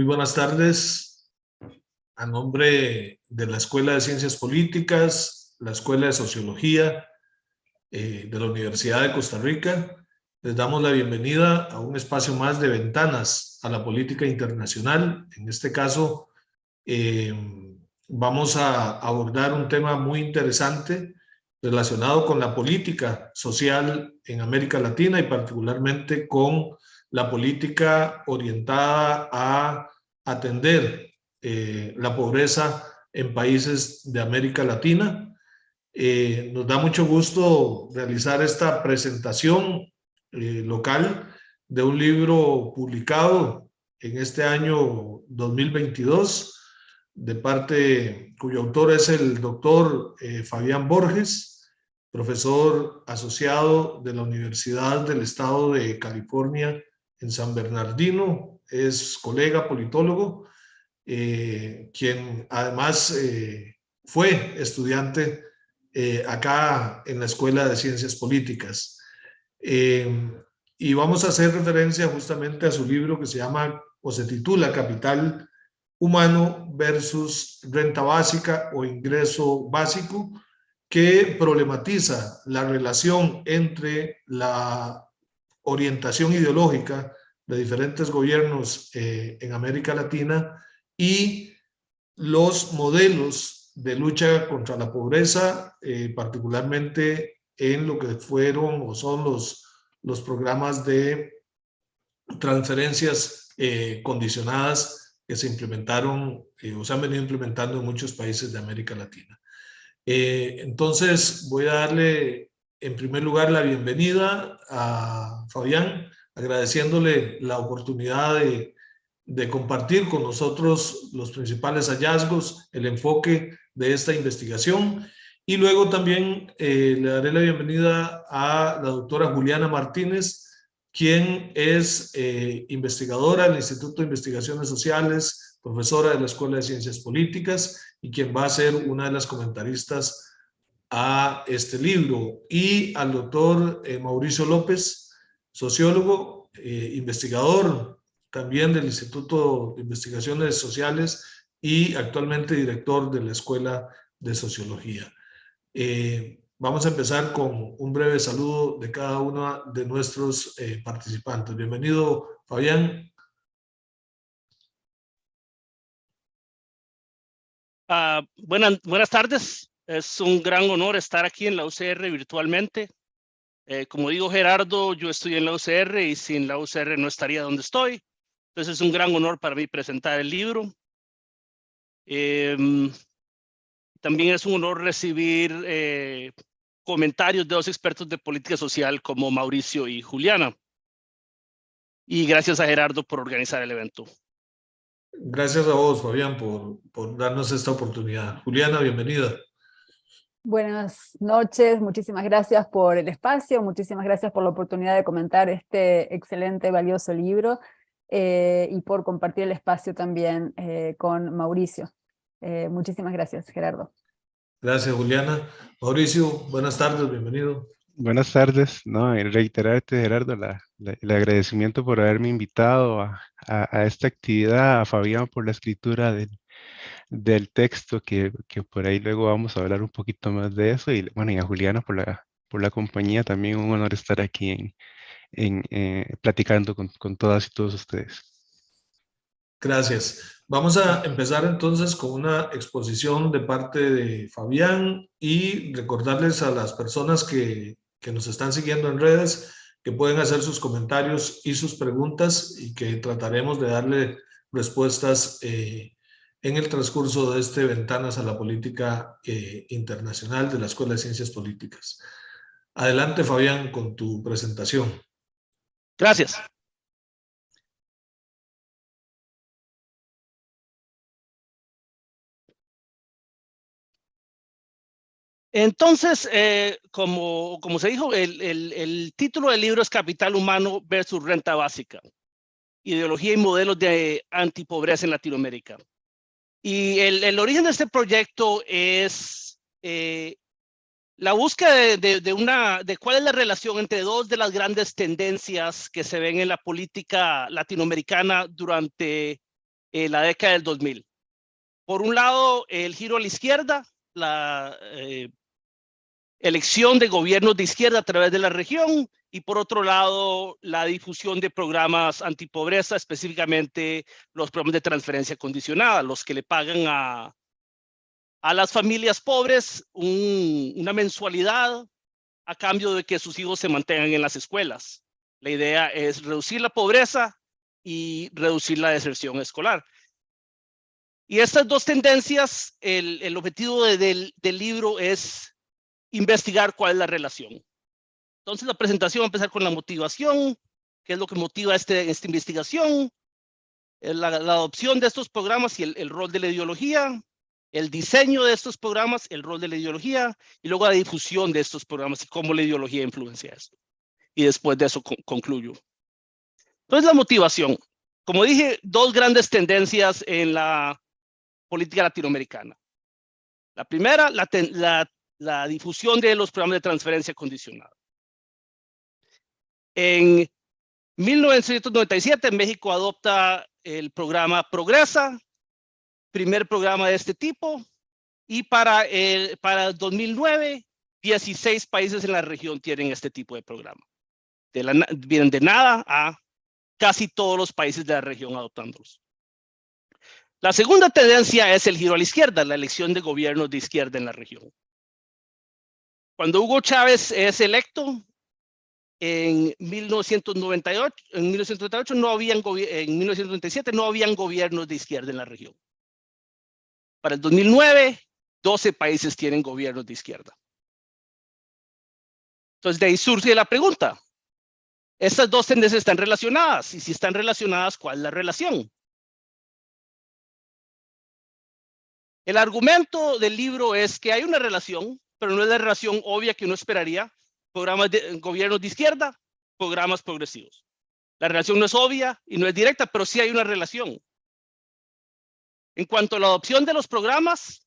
Muy buenas tardes. A nombre de la Escuela de Ciencias Políticas, la Escuela de Sociología de la Universidad de Costa Rica, les damos la bienvenida a un espacio más de ventanas a la política internacional. En este caso, vamos a abordar un tema muy interesante relacionado con la política social en América Latina y particularmente con la política orientada a atender la pobreza en países de América Latina. Nos da mucho gusto realizar esta presentación local de un libro publicado en este año 2022 de parte cuyo autor es el doctor Fabián Borges, profesor asociado de la Universidad del Estado de California en San Bernardino, es colega politólogo, quien además fue estudiante acá en la Escuela de Ciencias Políticas. Y vamos a hacer referencia justamente a su libro que se llama o se titula Capital Humano versus Renta Básica o Ingreso Básico, que problematiza la relación entre la orientación ideológica de diferentes gobiernos en América Latina y los modelos de lucha contra la pobreza, particularmente en lo que fueron o son los programas de transferencias condicionadas que se implementaron o se han venido implementando en muchos países de América Latina. Entonces voy a darle en primer lugar la bienvenida a Fabián, agradeciéndole la oportunidad de compartir con nosotros los principales hallazgos, el enfoque de esta investigación. Y luego también le daré la bienvenida a la doctora Juliana Martínez, quien es investigadora del Instituto de Investigaciones Sociales, profesora de la Escuela de Ciencias Políticas y quien va a ser una de las comentaristas a este libro. Y al doctor Mauricio López, sociólogo, investigador también del Instituto de Investigaciones Sociales y actualmente director de la Escuela de Sociología. Vamos a empezar con un breve saludo de cada uno de nuestros participantes. Bienvenido, Fabián. Buenas tardes. Es un gran honor estar aquí en la UCR virtualmente. Como dijo Gerardo, yo estoy en la UCR y sin la UCR no estaría donde estoy. Entonces es un gran honor para mí presentar el libro. También es un honor recibir comentarios de dos expertos de política social como Mauricio y Juliana. Y gracias a Gerardo por organizar el evento. Gracias a vos, Fabián, por darnos esta oportunidad. Juliana, bienvenida. Buenas noches, muchísimas gracias por el espacio, muchísimas gracias por la oportunidad de comentar este excelente, valioso libro y por compartir el espacio también con Mauricio. Muchísimas gracias, Gerardo. Gracias, Juliana. Mauricio, buenas tardes, bienvenido. Buenas tardes, no, reiterarte, Gerardo, el agradecimiento por haberme invitado a esta actividad, a Fabián por la escritura del texto, que por ahí luego vamos a hablar un poquito más de eso, y bueno, y a Juliana por la compañía, también un honor estar aquí platicando con todas y todos ustedes. Gracias. Vamos a empezar entonces con una exposición de parte de Fabián y recordarles a las personas que nos están siguiendo en redes que pueden hacer sus comentarios y sus preguntas y que trataremos de darle respuestas en el transcurso de este Ventanas a la Política Internacional de la Escuela de Ciencias Políticas. Adelante, Fabián, con tu presentación. Gracias. Entonces, como se dijo, el título del libro es Capital Humano versus Renta Básica, ideología y modelos de antipobreza en Latinoamérica. Y el origen de este proyecto es la búsqueda de cuál es la relación entre dos de las grandes tendencias que se ven en la política latinoamericana durante en la década del 2000. Por un lado, el giro a la izquierda, la elección de gobiernos de izquierda a través de la región, y por otro lado, la difusión de programas antipobreza, específicamente los programas de transferencia condicionada, los que le pagan a las familias pobres una mensualidad a cambio de que sus hijos se mantengan en las escuelas. La idea es reducir la pobreza y reducir la deserción escolar. Y estas dos tendencias, el objetivo del libro es investigar cuál es la relación. Entonces la presentación va a empezar con la motivación, qué es lo que motiva esta investigación, la adopción de estos programas y el rol de la ideología, el diseño de estos programas, el rol de la ideología, y luego la difusión de estos programas y cómo la ideología influencia esto. Y después de eso concluyo. Entonces la motivación. Como dije, dos grandes tendencias en la política latinoamericana. La primera, la difusión de los programas de transferencia condicionada. En 1997, México adopta el programa Progresa, primer programa de este tipo, y para 2009, 16 países en la región tienen este tipo de programa. Vienen de nada a casi todos los países de la región adoptándolos. La segunda tendencia es el giro a la izquierda, la elección de gobiernos de izquierda en la región. Cuando Hugo Chávez es electo en 1998, no habían en 1997 no habían gobiernos de izquierda en la región. Para el 2009, 12 países tienen gobiernos de izquierda. Entonces de ahí surge la pregunta. Estas dos tendencias están relacionadas, y si están relacionadas, ¿cuál es la relación? El argumento del libro es que hay una relación, pero no es la relación obvia que uno esperaría. Programas de gobiernos de izquierda, programas progresivos. La relación no es obvia y no es directa, pero sí hay una relación. En cuanto a la adopción de los programas,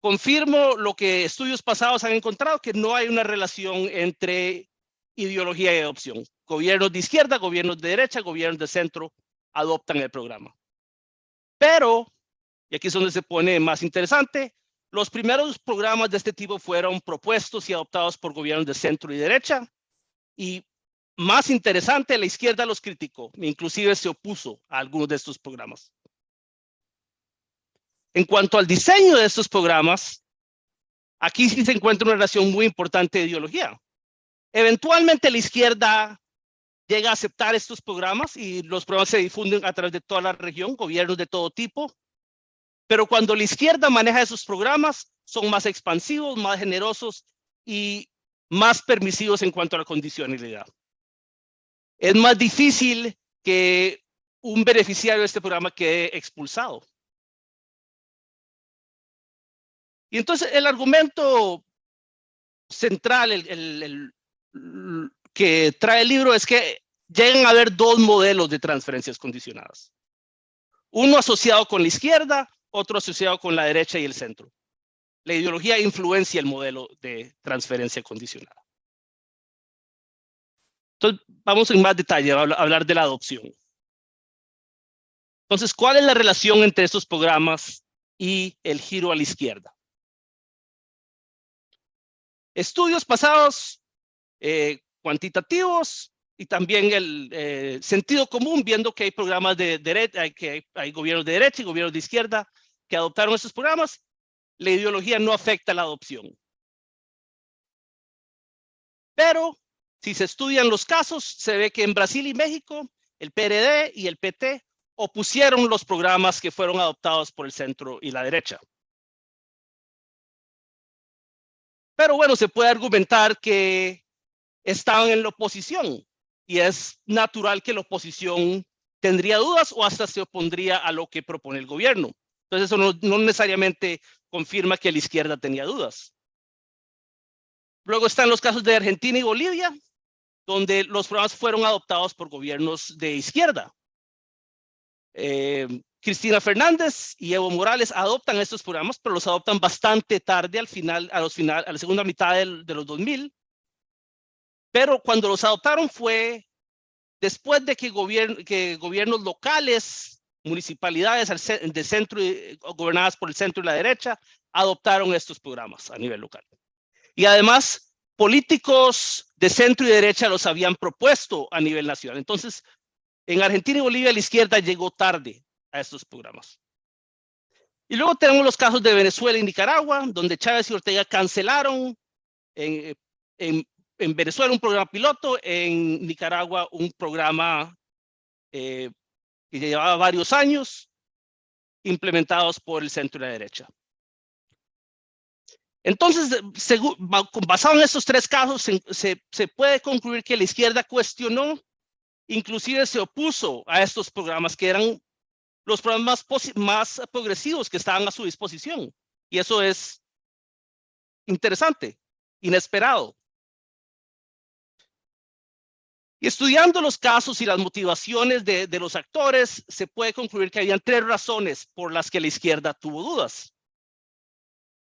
confirmo lo que estudios pasados han encontrado, que no hay una relación entre ideología y adopción. Gobiernos de izquierda, gobiernos de derecha, gobiernos de centro adoptan el programa. Pero, y aquí es donde se pone más interesante, los primeros programas de este tipo fueron propuestos y adoptados por gobiernos de centro y derecha, y más interesante, la izquierda los criticó, inclusive se opuso a algunos de estos programas. En cuanto al diseño de estos programas, aquí sí se encuentra una relación muy importante de ideología. Eventualmente la izquierda llega a aceptar estos programas y los programas se difunden a través de toda la región, gobiernos de todo tipo. Pero cuando la izquierda maneja esos programas, son más expansivos, más generosos y más permisivos en cuanto a la condicionalidad. Es más difícil que un beneficiario de este programa quede expulsado. Y entonces el argumento central que trae el libro es que llegan a haber dos modelos de transferencias condicionadas. Uno asociado con la izquierda, otro asociado con la derecha y el centro. La ideología influencia el modelo de transferencia condicionada. Entonces, vamos en más detalle a hablar de la adopción. Entonces, ¿cuál es la relación entre estos programas y el giro a la izquierda? Estudios pasados, cuantitativos, y también el sentido común, viendo que hay programas de derecha, que hay gobiernos de derecha y gobiernos de izquierda que adoptaron estos programas. La ideología no afecta la adopción. Pero si se estudian los casos, se ve que en Brasil y México, el PRD y el PT opusieron los programas que fueron adoptados por el centro y la derecha. Pero bueno, se puede argumentar que estaban en la oposición y es natural que la oposición tendría dudas o hasta se opondría a lo que propone el gobierno. Entonces eso no necesariamente confirma que la izquierda tenía dudas. Luego están los casos de Argentina y Bolivia, donde los programas fueron adoptados por gobiernos de izquierda. Cristina Fernández y Evo Morales adoptan estos programas, pero los adoptan bastante tarde, a la segunda mitad de los 2000. Pero cuando los adoptaron fue después de que gobiernos locales, municipalidades de centro, gobernadas por el centro y la derecha, adoptaron estos programas a nivel local. Y además, políticos de centro y derecha los habían propuesto a nivel nacional. Entonces, en Argentina y Bolivia, la izquierda llegó tarde a estos programas. Y luego tenemos los casos de Venezuela y Nicaragua, donde Chávez y Ortega cancelaron en Venezuela un programa piloto, en Nicaragua un programa que llevaba varios años, implementados por el centro y la derecha. Entonces, basado en estos tres casos, se puede concluir que la izquierda cuestionó, inclusive se opuso a estos programas, que eran los programas más progresivos que estaban a su disposición. Y eso es interesante, inesperado. Y estudiando los casos y las motivaciones de los actores, se puede concluir que habían tres razones por las que la izquierda tuvo dudas.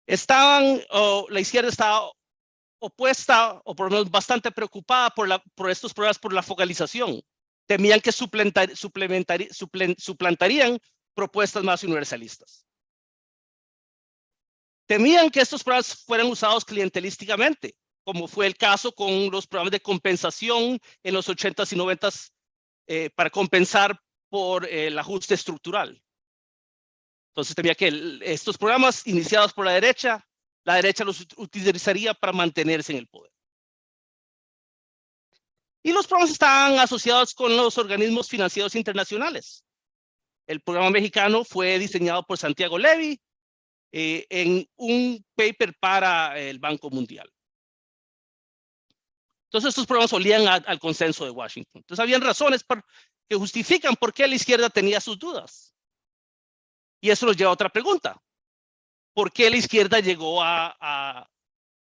La izquierda estaba opuesta, o por lo menos bastante preocupada por estos programas, por la focalización. Temían que suplantarían propuestas más universalistas. Temían que estos programas fueran usados clientelísticamente, como fue el caso con los programas de compensación en los 80s y 90s para compensar por el ajuste estructural. Entonces temía que estos programas iniciados por la derecha los utilizaría para mantenerse en el poder. Y los programas estaban asociados con los organismos financieros internacionales. El programa mexicano fue diseñado por Santiago Levy en un paper para el Banco Mundial. Entonces estos programas olían al consenso de Washington. Entonces habían razones que justifican por qué la izquierda tenía sus dudas. Y eso nos lleva a otra pregunta. ¿Por qué la izquierda llegó a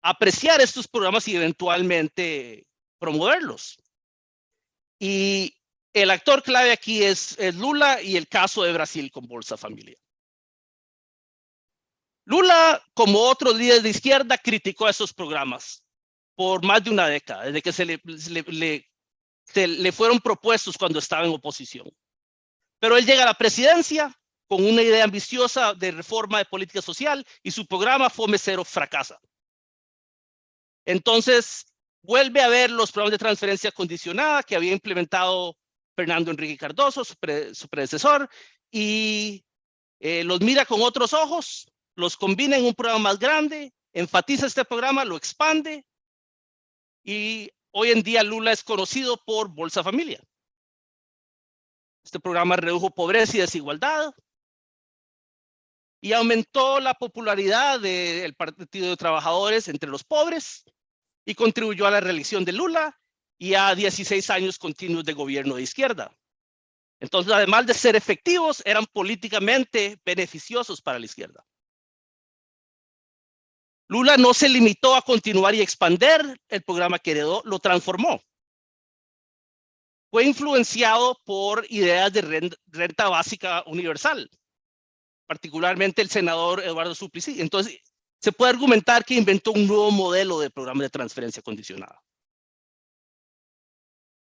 apreciar estos programas y eventualmente promoverlos? Y el actor clave aquí es Lula y el caso de Brasil con Bolsa Familia. Lula, como otros líderes de izquierda, criticó esos programas por más de una década, desde que le fueron propuestos cuando estaba en oposición. Pero él llega a la presidencia con una idea ambiciosa de reforma de política social y su programa Fome Cero fracasa. Entonces, vuelve a ver los programas de transferencia condicionada que había implementado Fernando Henrique Cardoso, su predecesor, y los mira con otros ojos, los combina en un programa más grande, enfatiza este programa, lo expande, y hoy en día Lula es conocido por Bolsa Familia. Este programa redujo pobreza y desigualdad y aumentó la popularidad del Partido de Trabajadores entre los pobres y contribuyó a la reelección de Lula y a 16 años continuos de gobierno de izquierda. Entonces, además de ser efectivos, eran políticamente beneficiosos para la izquierda. Lula no se limitó a continuar y expandir el programa que heredó, lo transformó. Fue influenciado por ideas de renta básica universal, particularmente el senador Eduardo Suplicy. Entonces, se puede argumentar que inventó un nuevo modelo de programa de transferencia condicionada.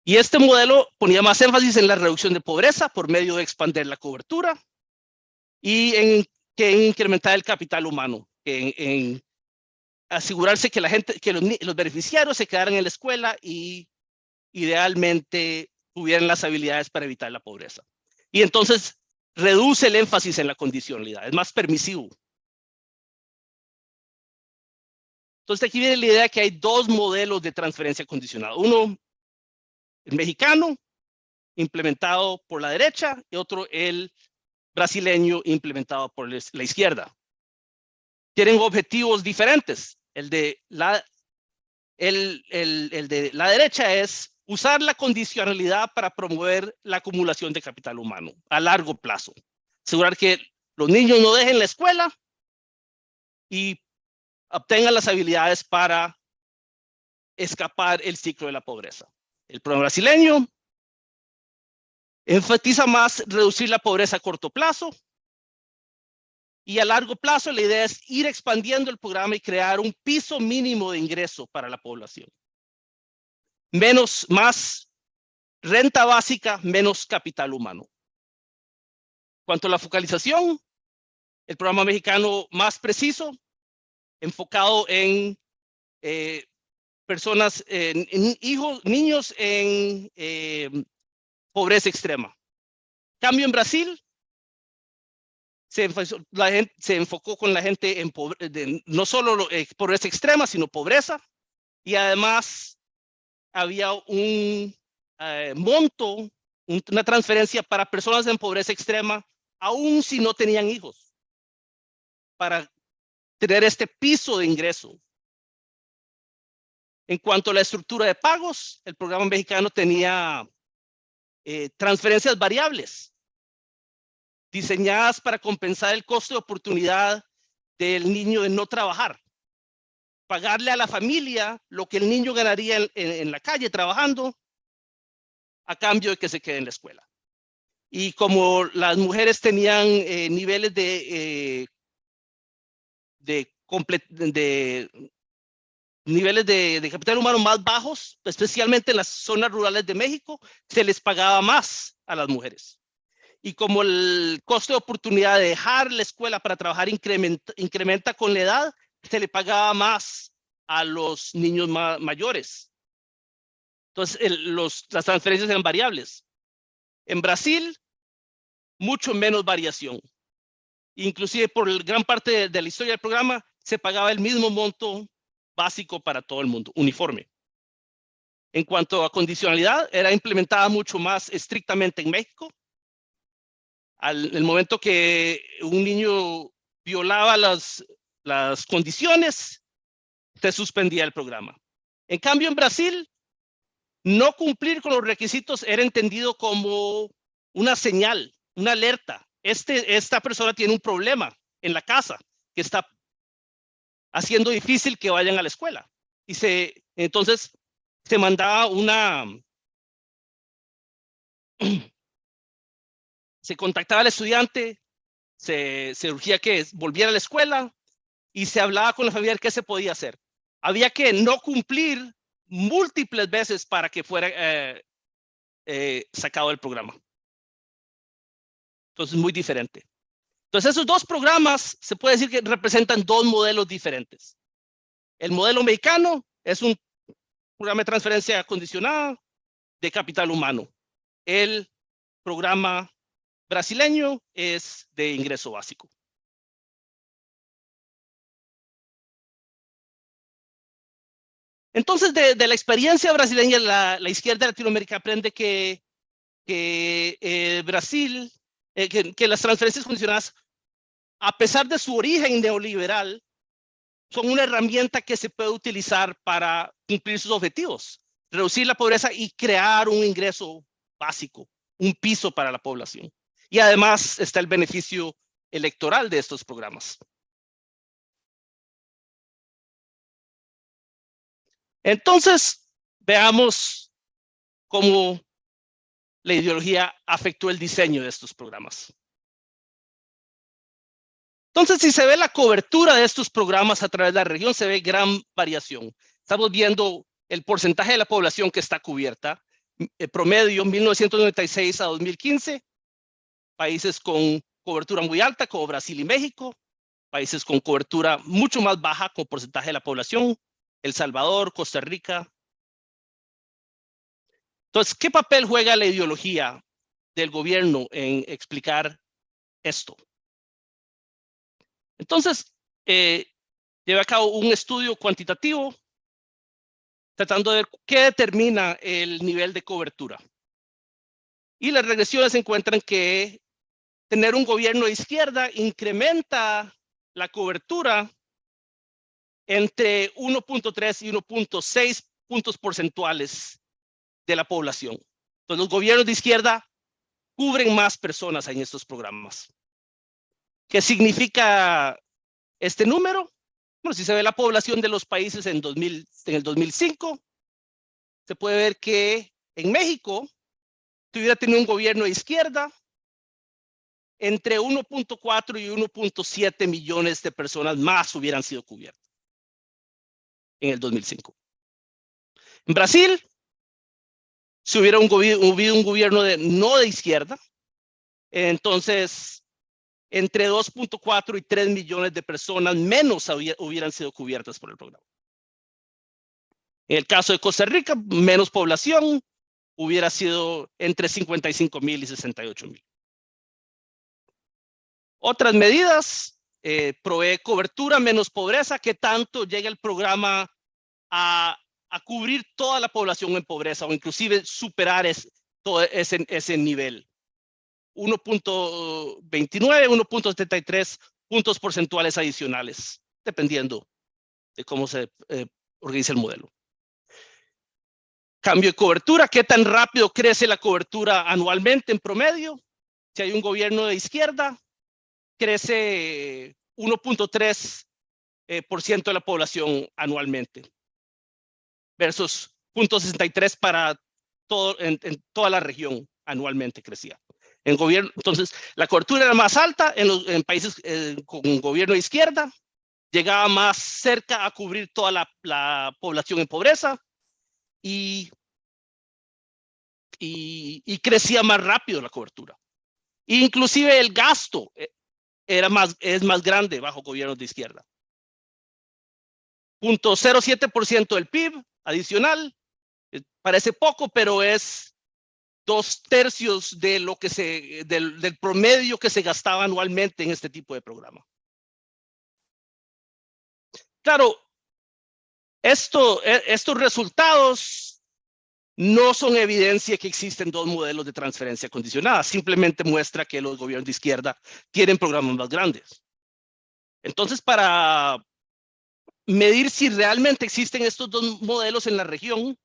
Y este modelo ponía más énfasis en la reducción de pobreza por medio de expandir la cobertura y en incrementar el capital humano, en asegurarse que los beneficiarios se quedaran en la escuela y idealmente tuvieran las habilidades para evitar la pobreza. Y entonces reduce el énfasis en la condicionalidad, es más permisivo. Entonces aquí viene la idea que hay dos modelos de transferencia condicionada. Uno, el mexicano, implementado por la derecha, y otro, el brasileño, implementado por la izquierda. Tienen objetivos diferentes. El de la derecha es usar la condicionalidad para promover la acumulación de capital humano a largo plazo. Asegurar que los niños no dejen la escuela y obtengan las habilidades para escapar el ciclo de la pobreza. El programa brasileño enfatiza más reducir la pobreza a corto plazo y a largo plazo la idea es ir expandiendo el programa y crear un piso mínimo de ingreso para la población. Más renta básica menos capital humano. Cuanto a la focalización, el programa mexicano más preciso, enfocado en personas, niños en pobreza extrema. Cambio en Brasil, se enfocó con la gente en no solo pobreza extrema, sino pobreza, y además había un monto, una transferencia para personas en pobreza extrema, aun si no tenían hijos, para tener este piso de ingreso. En cuanto a la estructura de pagos, el programa mexicano tenía transferencias variables, diseñadas para compensar el costo de oportunidad del niño de no trabajar. Pagarle a la familia lo que el niño ganaría en la calle trabajando, a cambio de que se quede en la escuela. Y como las mujeres tenían niveles niveles de capital humano más bajos, especialmente en las zonas rurales de México, se les pagaba más a las mujeres. Y como el costo de oportunidad de dejar la escuela para trabajar incrementa con la edad, se le pagaba más a los niños mayores. Entonces, las transferencias eran variables. En Brasil, mucho menos variación. Inclusive por gran parte de la historia del programa, se pagaba el mismo monto básico para todo el mundo, uniforme. En cuanto a condicionalidad, era implementada mucho más estrictamente en México. El momento que un niño violaba las condiciones, se suspendía el programa. En cambio, en Brasil, no cumplir con los requisitos era entendido como una señal, una alerta. Esta persona tiene un problema en la casa que está haciendo difícil que vayan a la escuela. Y entonces se mandaba se contactaba al estudiante, se urgía que volviera a la escuela y se hablaba con la familia de qué se podía hacer. Había que no cumplir múltiples veces para que fuera sacado del programa. Entonces, muy diferente. Entonces, esos dos programas se puede decir que representan dos modelos diferentes. El modelo mexicano es un programa de transferencia condicionada de capital humano. El programa brasileño es de ingreso básico. Entonces, de la experiencia brasileña, la izquierda de Latinoamérica aprende que Brasil, que las transferencias condicionadas, a pesar de su origen neoliberal, son una herramienta que se puede utilizar para cumplir sus objetivos, reducir la pobreza y crear un ingreso básico, un piso para la población. Y además está el beneficio electoral de estos programas. Entonces, veamos cómo la ideología afectó el diseño de estos programas. Entonces, si se ve la cobertura de estos programas a través de la región, se ve gran variación. Estamos viendo el porcentaje de la población que está cubierta. Promedio 1996 a 2015. Países con cobertura muy alta, como Brasil y México. Países con cobertura mucho más baja, con porcentaje de la población. El Salvador, Costa Rica. Entonces, ¿qué papel juega la ideología del gobierno en explicar esto? Entonces, lleva a cabo un estudio cuantitativo tratando de ver qué determina el nivel de cobertura. Y las regresiones encuentran que tener un gobierno de izquierda incrementa la cobertura entre 1.3 y 1.6 puntos porcentuales de la población. Entonces, los gobiernos de izquierda cubren más personas en estos programas. ¿Qué significa este número? Bueno, si se ve la población de los países en el 2005, se puede ver que en México, si hubiera tenido un gobierno de izquierda, entre 1.4 y 1.7 millones de personas más hubieran sido cubiertas en el 2005. En Brasil, Si hubiera hubido un gobierno no de izquierda, entonces entre 2.4 y 3 millones de personas menos hubieran sido cubiertas por el programa. En el caso de Costa Rica, menos población, hubiera sido entre 55,000 y 68,000. Otras medidas, provee cobertura, menos pobreza. ¿Qué tanto llega el programa a cubrir toda la población en pobreza o inclusive superar todo ese nivel? 1.29, 1.73 puntos porcentuales adicionales, dependiendo de cómo se organiza el modelo. Cambio de cobertura, ¿qué tan rápido crece la cobertura anualmente en promedio? Si hay un gobierno de izquierda, crece 1.3% de la población anualmente, versus 0.63 para en toda la región anualmente crecía. En gobierno, entonces, la cobertura era más alta en países con gobierno de izquierda, llegaba más cerca a cubrir toda la población en pobreza y crecía más rápido la cobertura. Inclusive el gasto es más grande bajo gobiernos de izquierda. 0.07% del PIB adicional, parece poco, pero es 2/3 de lo que del promedio que se gastaba anualmente en este tipo de programa. Claro, estos resultados no son evidencia que existen dos modelos de transferencia condicionada, simplemente muestra que los gobiernos de izquierda tienen programas más grandes. Entonces, para medir si realmente existen estos dos modelos en la región,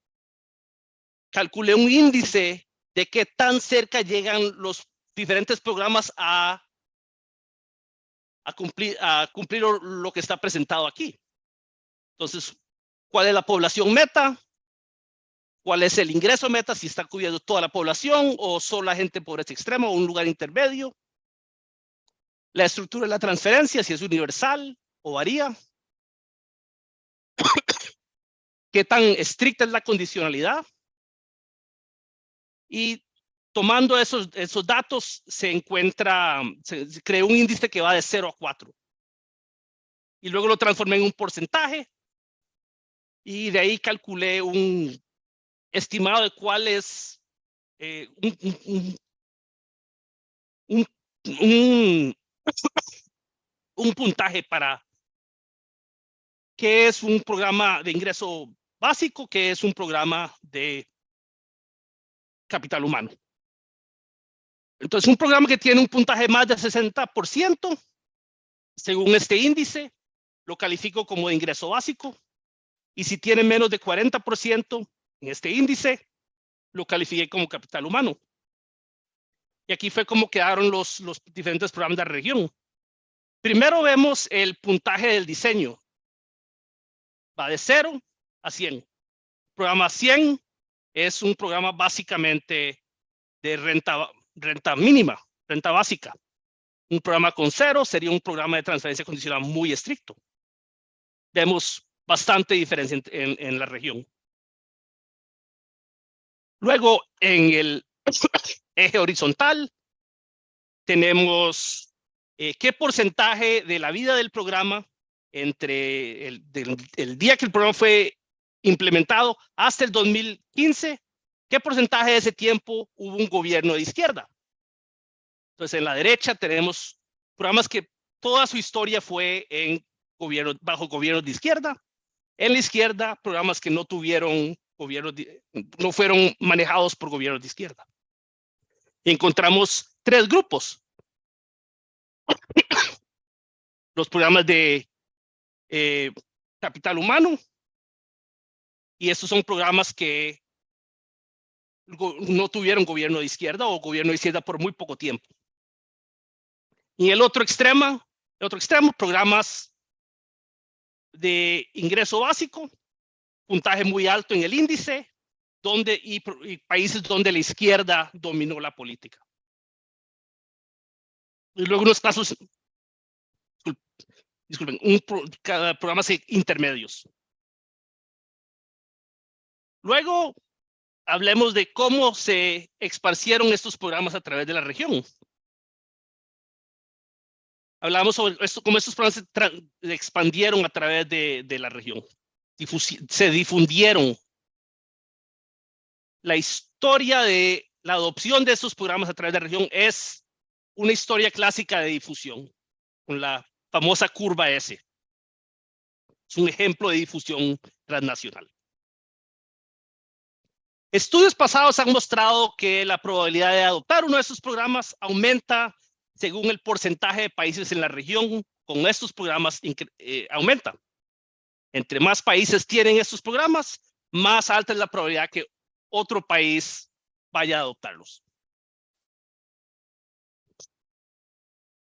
calculé un índice de qué tan cerca llegan los diferentes programas a cumplir lo que está presentado aquí. Entonces, ¿cuál es la población meta? ¿Cuál es el ingreso meta? Si está cubriendo toda la población o solo la gente en pobreza extrema o un lugar intermedio. La estructura de la transferencia, si es universal o varía. ¿Qué tan estricta es la condicionalidad? Y tomando esos datos, se creó un índice que va de 0 a 4. Y luego lo transformé en un porcentaje. Y de ahí calculé un estimado de cuál es un puntaje para qué es un programa de ingreso básico, qué es un programa de capital humano. Entonces, un programa que tiene un puntaje más de 60%, según este índice, lo califico como de ingreso básico. Y si tiene menos de 40% en este índice, lo califiqué como capital humano. Y aquí fue como quedaron los diferentes programas de la región. Primero vemos el puntaje del diseño. Va de 0 a 100. Programa 100 es un programa básicamente de renta mínima, renta básica. Un programa con 0 sería un programa de transferencia condicional muy estricto. Vemos bastante diferencia en la región. Luego, en el eje horizontal, tenemos qué porcentaje de la vida del programa entre el día que el programa fue implementado hasta el 2015, qué porcentaje de ese tiempo hubo un gobierno de izquierda. Entonces, en la derecha tenemos programas que toda su historia fue bajo gobiernos de izquierda. En la izquierda, programas que no tuvieron no fueron manejados por gobiernos de izquierda. Y encontramos 3 grupos. Los programas de capital humano. Y estos son programas que no tuvieron gobierno de izquierda o gobierno de izquierda por muy poco tiempo. Y el otro extremo, programas de ingreso básico, puntaje muy alto en el índice, y países donde la izquierda dominó la política. Y luego unos casos, disculpen, programas intermedios. Luego, hablemos de cómo se esparcieron estos programas a través de la región. Hablamos sobre esto, cómo estos programas se expandieron a través de la región. Se difundieron. La historia de la adopción de estos programas a través de la región es una historia clásica de difusión, con la famosa curva S. Es un ejemplo de difusión transnacional. Estudios pasados han mostrado que la probabilidad de adoptar uno de estos programas aumenta según el porcentaje de países en la región con estos programas aumenta. Entre más países tienen estos programas, más alta es la probabilidad que otro país vaya a adoptarlos.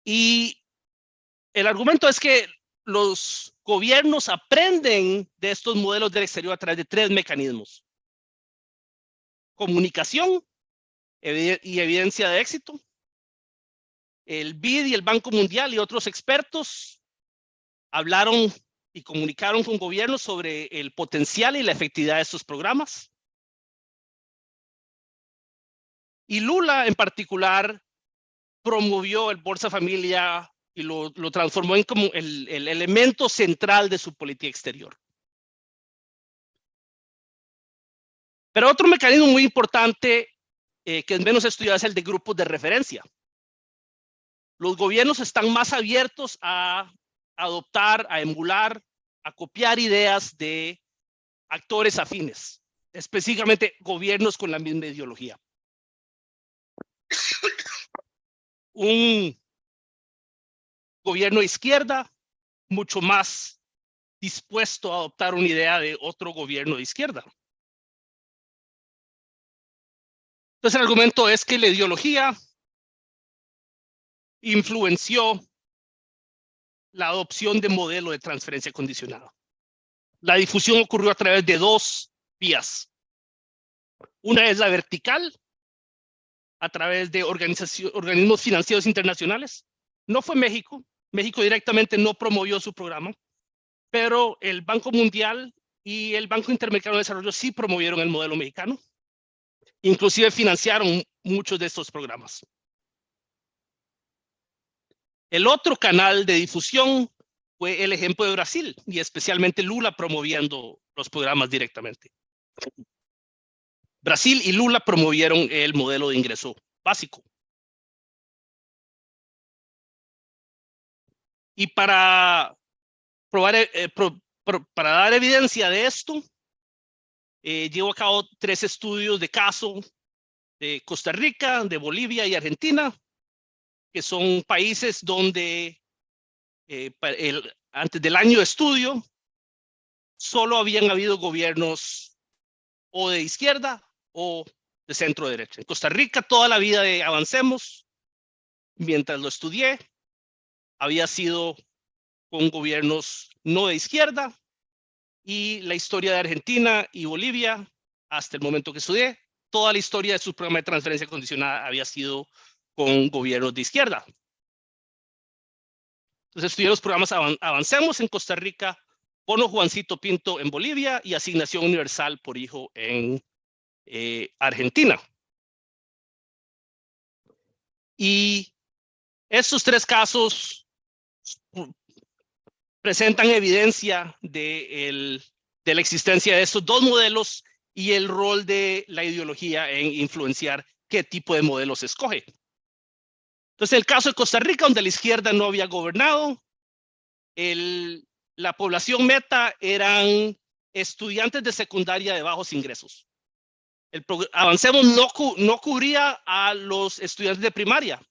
Y el argumento es que los gobiernos aprenden de estos modelos del exterior a través de 3 mecanismos: comunicación y evidencia de éxito. El BID y el Banco Mundial y otros expertos hablaron y comunicaron con gobiernos sobre el potencial y la efectividad de estos programas. Y Lula en particular promovió el Bolsa Familia y lo transformó en como el elemento central de su política exterior. Pero otro mecanismo muy importante que es menos estudiado es el de grupos de referencia. Los gobiernos están más abiertos a adoptar, a emular, a copiar ideas de actores afines, específicamente gobiernos con la misma ideología. Un gobierno de izquierda mucho más dispuesto a adoptar una idea de otro gobierno de izquierda. Entonces el argumento es que la ideología influenció la adopción de modelo de transferencia condicionada. La difusión ocurrió a través de 2 vías. Una es la vertical, a través de organismos financieros internacionales. No fue México. México directamente no promovió su programa, pero el Banco Mundial y el Banco Interamericano de Desarrollo sí promovieron el modelo mexicano. Inclusive financiaron muchos de estos programas. El otro canal de difusión fue el ejemplo de Brasil, y especialmente Lula promoviendo los programas directamente. Brasil y Lula promovieron el modelo de ingreso básico. Y para dar evidencia de esto, llevo a cabo 3 estudios de caso de Costa Rica, de Bolivia y Argentina, que son países donde antes del año de estudio solo habían habido gobiernos o de izquierda o de centro derecha. En Costa Rica toda la vida de Avancemos, mientras lo estudié, había sido con gobiernos no de izquierda, y la historia de Argentina y Bolivia, hasta el momento que estudié, toda la historia de su programa de transferencia condicionada había sido con gobiernos de izquierda. Entonces estudié los programas Avancemos en Costa Rica, Bono Juancito Pinto en Bolivia y Asignación Universal por Hijo en Argentina. Y estos 3 casos presentan evidencia de la existencia de estos 2 modelos y el rol de la ideología en influenciar qué tipo de modelo se escoge. Entonces, el caso de Costa Rica, donde la izquierda no había gobernado, la población meta eran estudiantes de secundaria de bajos ingresos. Avancemos no cubría a los estudiantes de primaria,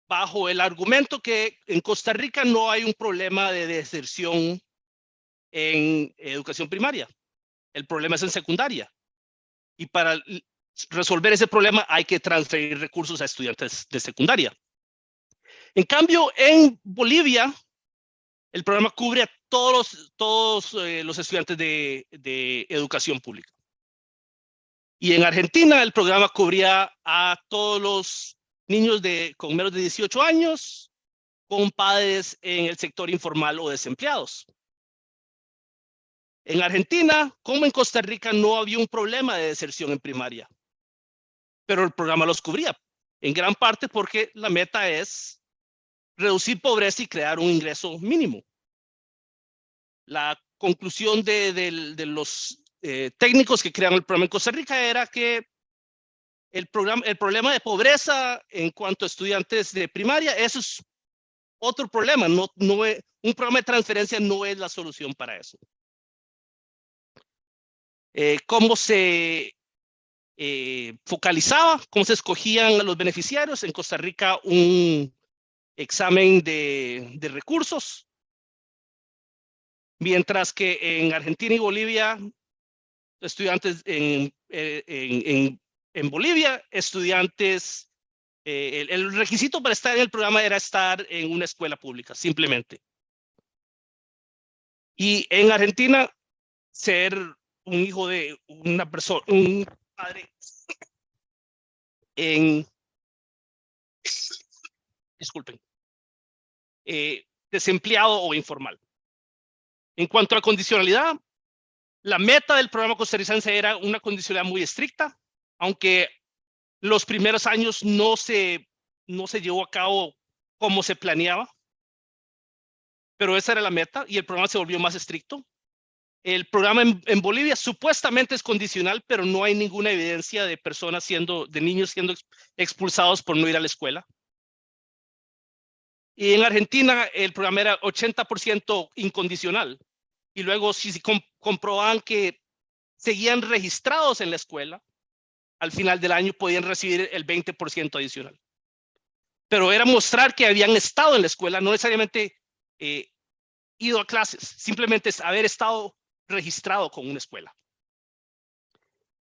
bajo el argumento que en Costa Rica no hay un problema de deserción en educación primaria. El problema es en secundaria. Y para resolver ese problema hay que transferir recursos a estudiantes de secundaria. En cambio, en Bolivia, el programa cubre a todos los estudiantes de educación pública. Y en Argentina, el programa cubría a todos los niños con menos de 18 años, con padres en el sector informal o desempleados. En Argentina, como en Costa Rica, no había un problema de deserción en primaria, pero el programa los cubría, en gran parte porque la meta es reducir pobreza y crear un ingreso mínimo. La conclusión de los técnicos que crearon el programa en Costa Rica era que el problema de pobreza en cuanto a estudiantes de primaria, eso es otro problema. Un programa de transferencia no es la solución para eso. ¿Cómo se focalizaba? ¿Cómo se escogían a los beneficiarios? En Costa Rica, un examen de recursos, mientras que en Argentina y Bolivia, estudiantes en Bolivia, estudiantes, el requisito para estar en el programa era estar en una escuela pública, simplemente. Y en Argentina, ser un hijo de una persona, un padre disculpen, desempleado o informal. En cuanto a la condicionalidad, la meta del programa costarricense era una condicionalidad muy estricta, aunque los primeros años no se llevó a cabo como se planeaba, pero esa era la meta y el programa se volvió más estricto. El programa en Bolivia supuestamente es condicional, pero no hay ninguna evidencia de de niños siendo expulsados por no ir a la escuela. Y en Argentina el programa era 80% incondicional. Y luego si comprobaban que seguían registrados en la escuela, al final del año podían recibir el 20% adicional. Pero era mostrar que habían estado en la escuela, no necesariamente ido a clases, simplemente es haber estado registrado con una escuela.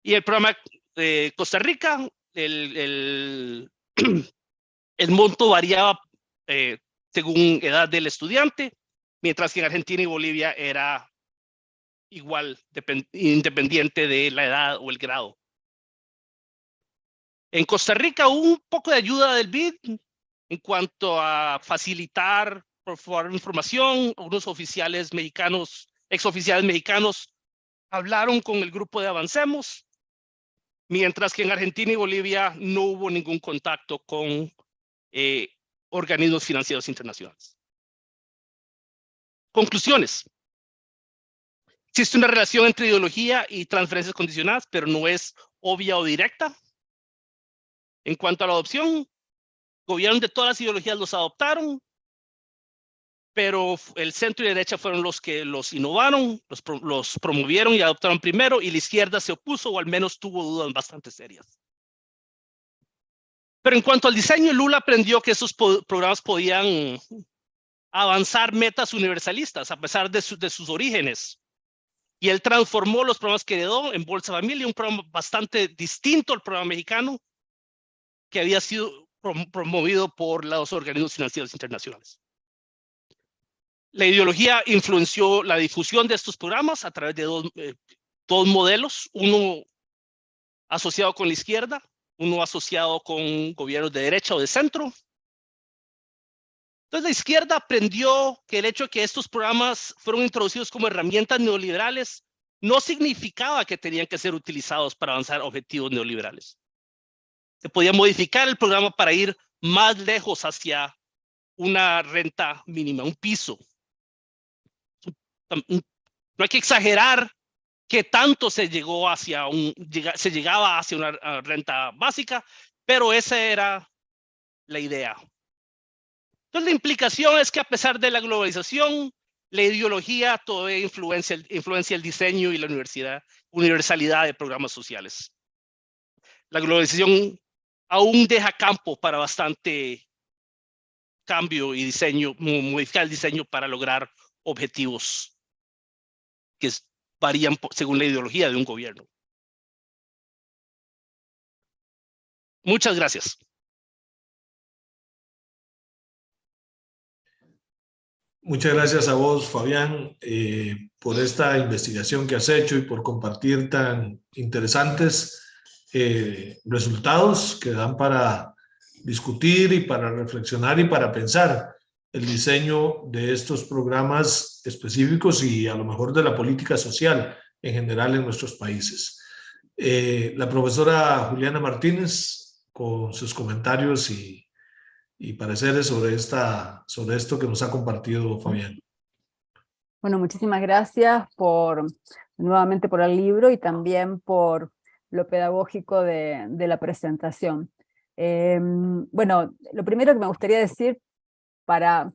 Y el programa de Costa Rica, el monto variaba según edad del estudiante, mientras que en Argentina y Bolivia era igual, independiente de la edad o el grado. En Costa Rica hubo un poco de ayuda del BID en cuanto a facilitar, por favor, información. Unos oficiales mexicanos, exoficiales mexicanos, hablaron con el grupo de Avancemos, mientras que en Argentina y Bolivia no hubo ningún contacto con organismos financieros internacionales. Conclusiones. Existe una relación entre ideología y transferencias condicionadas, pero no es obvia o directa. En cuanto a la adopción, gobiernos de todas las ideologías los adoptaron, pero el centro y derecha fueron los que los innovaron, los promovieron y adoptaron primero, y la izquierda se opuso o al menos tuvo dudas bastante serias. Pero en cuanto al diseño, Lula aprendió que esos programas podían avanzar metas universalistas a pesar de sus orígenes. Y él transformó los programas que heredó en Bolsa Familia, un programa bastante distinto al programa mexicano que había sido promovido por los organismos financieros internacionales. La ideología influenció la difusión de estos programas a través de dos modelos, uno asociado con la izquierda, uno asociado con gobiernos de derecha o de centro. Entonces la izquierda aprendió que el hecho de que estos programas fueron introducidos como herramientas neoliberales no significaba que tenían que ser utilizados para avanzar objetivos neoliberales. Se podía modificar el programa para ir más lejos hacia una renta mínima, un piso. No hay que exagerar que tanto se llegaba hacia una renta básica, pero esa era la idea. Entonces la implicación es que a pesar de la globalización, la ideología todavía influencia el diseño y la universalidad de programas sociales. La globalización aún deja campo para bastante cambio y diseño, modificar el diseño para lograr objetivos que varían según la ideología de un gobierno. Muchas gracias. Muchas gracias a vos, Fabián, por esta investigación que has hecho y por compartir tan interesantes resultados que dan para discutir y para reflexionar y para pensar el diseño de estos programas específicos y a lo mejor de la política social en general en nuestros países. La profesora Juliana Martínez, con sus comentarios y pareceres sobre esto que nos ha compartido Fabián. Bueno, muchísimas gracias nuevamente por el libro y también por lo pedagógico de la presentación. Bueno, lo primero que me gustaría decir para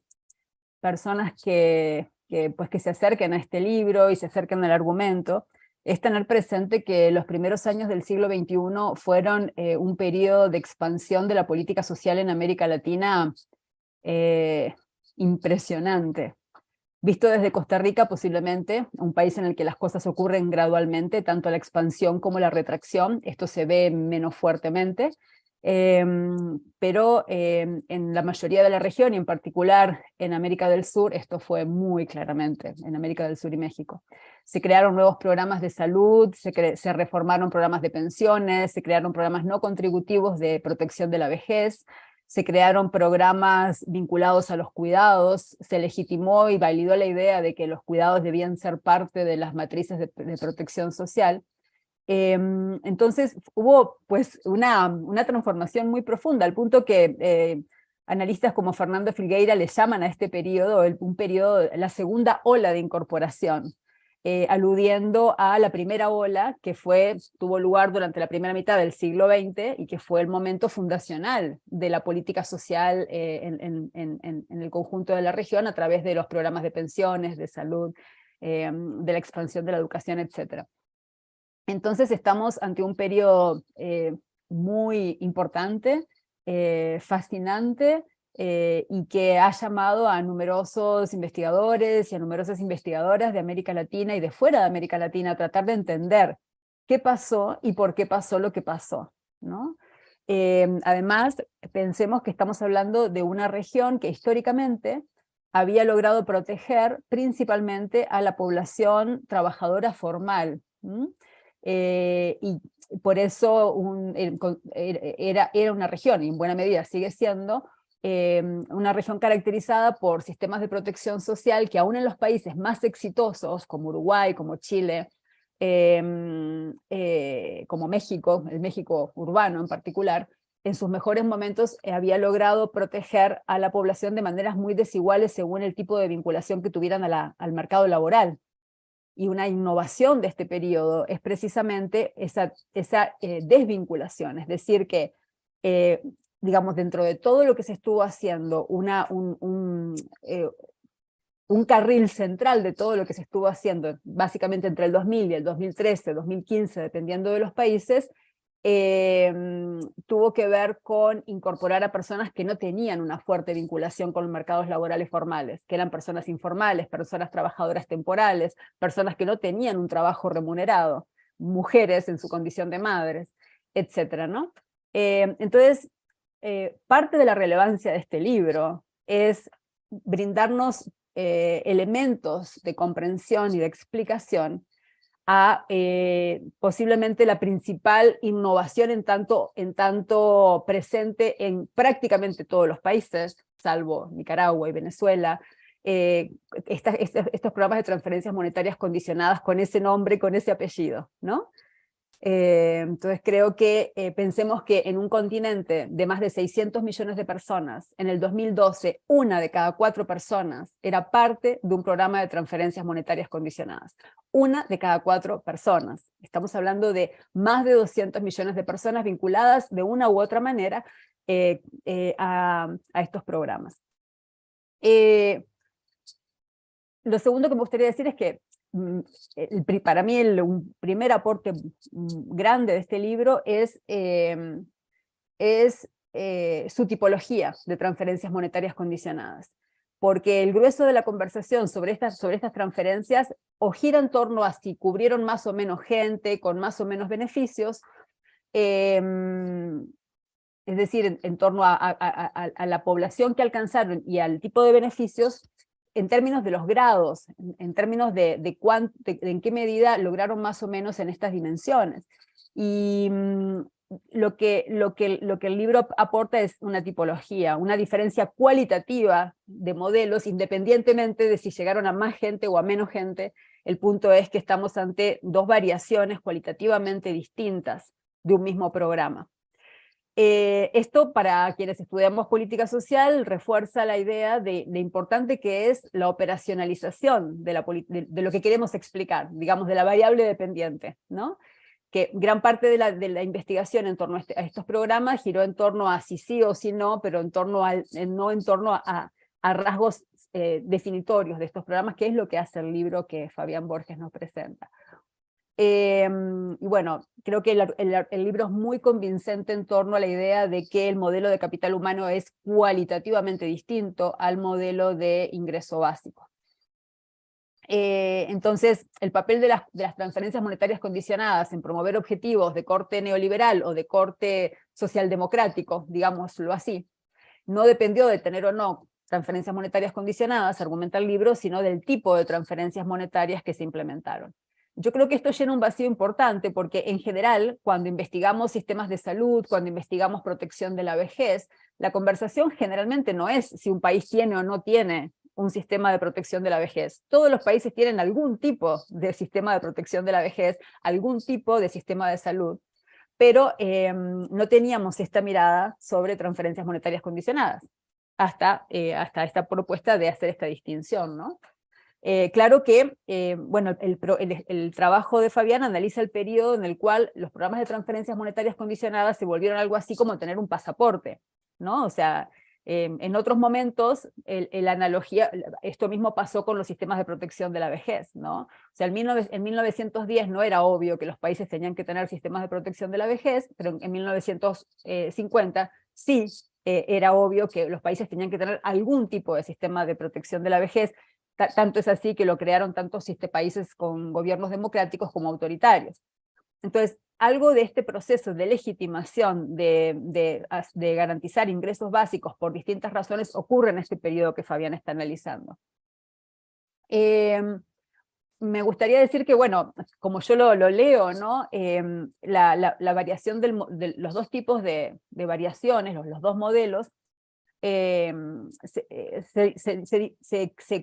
personas que se acerquen a este libro y se acerquen al argumento, es tener presente que los primeros años del siglo XXI fueron un periodo de expansión de la política social en América Latina impresionante. Visto desde Costa Rica, posiblemente, un país en el que las cosas ocurren gradualmente, tanto la expansión como la retracción, esto se ve menos fuertemente, pero en la mayoría de la región, y en particular en América del Sur, esto fue muy claramente, en América del Sur y México. Se crearon nuevos programas de salud, se reformaron programas de pensiones, se crearon programas no contributivos de protección de la vejez, se crearon programas vinculados a los cuidados, se legitimó y validó la idea de que los cuidados debían ser parte de las matrices de protección social. Entonces hubo pues una transformación muy profunda, al punto que analistas como Fernando Filgueira le llaman a este periodo un periodo, la segunda ola de incorporación, aludiendo a la primera ola que tuvo lugar durante la primera mitad del siglo XX y que fue el momento fundacional de la política social en el conjunto de la región a través de los programas de pensiones, de salud, de la expansión de la educación, etc. Entonces estamos ante un periodo muy importante, fascinante, y que ha llamado a numerosos investigadores y a numerosas investigadoras de América Latina y de fuera de América Latina a tratar de entender qué pasó y por qué pasó lo que pasó, ¿no? Además, pensemos que estamos hablando de una región que históricamente había logrado proteger principalmente a la población trabajadora formal, y por eso era una región, y en buena medida sigue siendo, una región caracterizada por sistemas de protección social que aún en los países más exitosos, como Uruguay, como Chile, como México, el México urbano en particular, en sus mejores momentos había logrado proteger a la población de maneras muy desiguales según el tipo de vinculación que tuvieran al mercado laboral. Y una innovación de este periodo es precisamente esa desvinculación, es decir que, digamos, dentro de todo lo que se estuvo haciendo, un carril central de todo lo que se estuvo haciendo, básicamente entre el 2000 y el 2013, 2015, dependiendo de los países, tuvo que ver con incorporar a personas que no tenían una fuerte vinculación con los mercados laborales formales, que eran personas informales, personas trabajadoras temporales, personas que no tenían un trabajo remunerado, mujeres en su condición de madres, etcétera, ¿no? Entonces, parte de la relevancia de este libro es brindarnos elementos de comprensión y de explicación a posiblemente la principal innovación en tanto presente en prácticamente todos los países, salvo Nicaragua y Venezuela, estos programas de transferencias monetarias condicionadas con ese nombre, con ese apellido, ¿no? Entonces creo que pensemos que en un continente de más de 600 millones de personas, en el 2012, 1 de cada 4 personas era parte de un programa de transferencias monetarias condicionadas. 1 de cada 4 personas. Estamos hablando de más de 200 millones de personas vinculadas de una u otra manera a estos programas. Lo segundo que me gustaría decir es que para mí un primer aporte grande de este libro es su tipología de transferencias monetarias condicionadas, porque el grueso de la conversación sobre estas transferencias o gira en torno a si cubrieron más o menos gente con más o menos beneficios, es decir, en torno a la población que alcanzaron y al tipo de beneficios, en términos de los grados, en términos de en qué medida lograron más o menos en estas dimensiones. Y lo que el libro aporta es una tipología, una diferencia cualitativa de modelos, independientemente de si llegaron a más gente o a menos gente. El punto es que estamos ante dos variaciones cualitativamente distintas de un mismo programa. Esto, para quienes estudiamos política social, refuerza la idea de importante que es la operacionalización de lo que queremos explicar, digamos, de la variable dependiente, ¿no? Que gran parte de la investigación en torno a estos programas giró en torno a si sí o si no, pero no en torno a rasgos definitorios de estos programas, que es lo que hace el libro que Fabián Borges nos presenta. Y bueno, creo que el libro es muy convincente en torno a la idea de que el modelo de capital humano es cualitativamente distinto al modelo de ingreso básico. Entonces, el papel de las transferencias monetarias condicionadas en promover objetivos de corte neoliberal o de corte socialdemocrático, digámoslo así, no dependió de tener o no transferencias monetarias condicionadas, argumenta el libro, sino del tipo de transferencias monetarias que se implementaron. Yo creo que esto llena un vacío importante porque en general, cuando investigamos sistemas de salud, cuando investigamos protección de la vejez, la conversación generalmente no es si un país tiene o no tiene un sistema de protección de la vejez. Todos los países tienen algún tipo de sistema de protección de la vejez, algún tipo de sistema de salud, pero no teníamos esta mirada sobre transferencias monetarias condicionadas, hasta esta propuesta de hacer esta distinción, ¿no? Claro que, bueno, el trabajo de Fabián analiza el periodo en el cual los programas de transferencias monetarias condicionadas se volvieron algo así como tener un pasaporte, ¿no? O sea, en otros momentos, la analogía, esto mismo pasó con los sistemas de protección de la vejez, ¿no? O sea, en 1910 no era obvio que los países tenían que tener sistemas de protección de la vejez, pero en 1950 sí era obvio que los países tenían que tener algún tipo de sistema de protección de la vejez. Tanto es así que lo crearon tantos países con gobiernos democráticos como autoritarios. Entonces, algo de este proceso de legitimación de garantizar ingresos básicos por distintas razones ocurre en este periodo que Fabián está analizando. Me gustaría decir que, bueno, como yo lo leo, ¿no? La variación de los dos tipos de variaciones, los dos modelos, se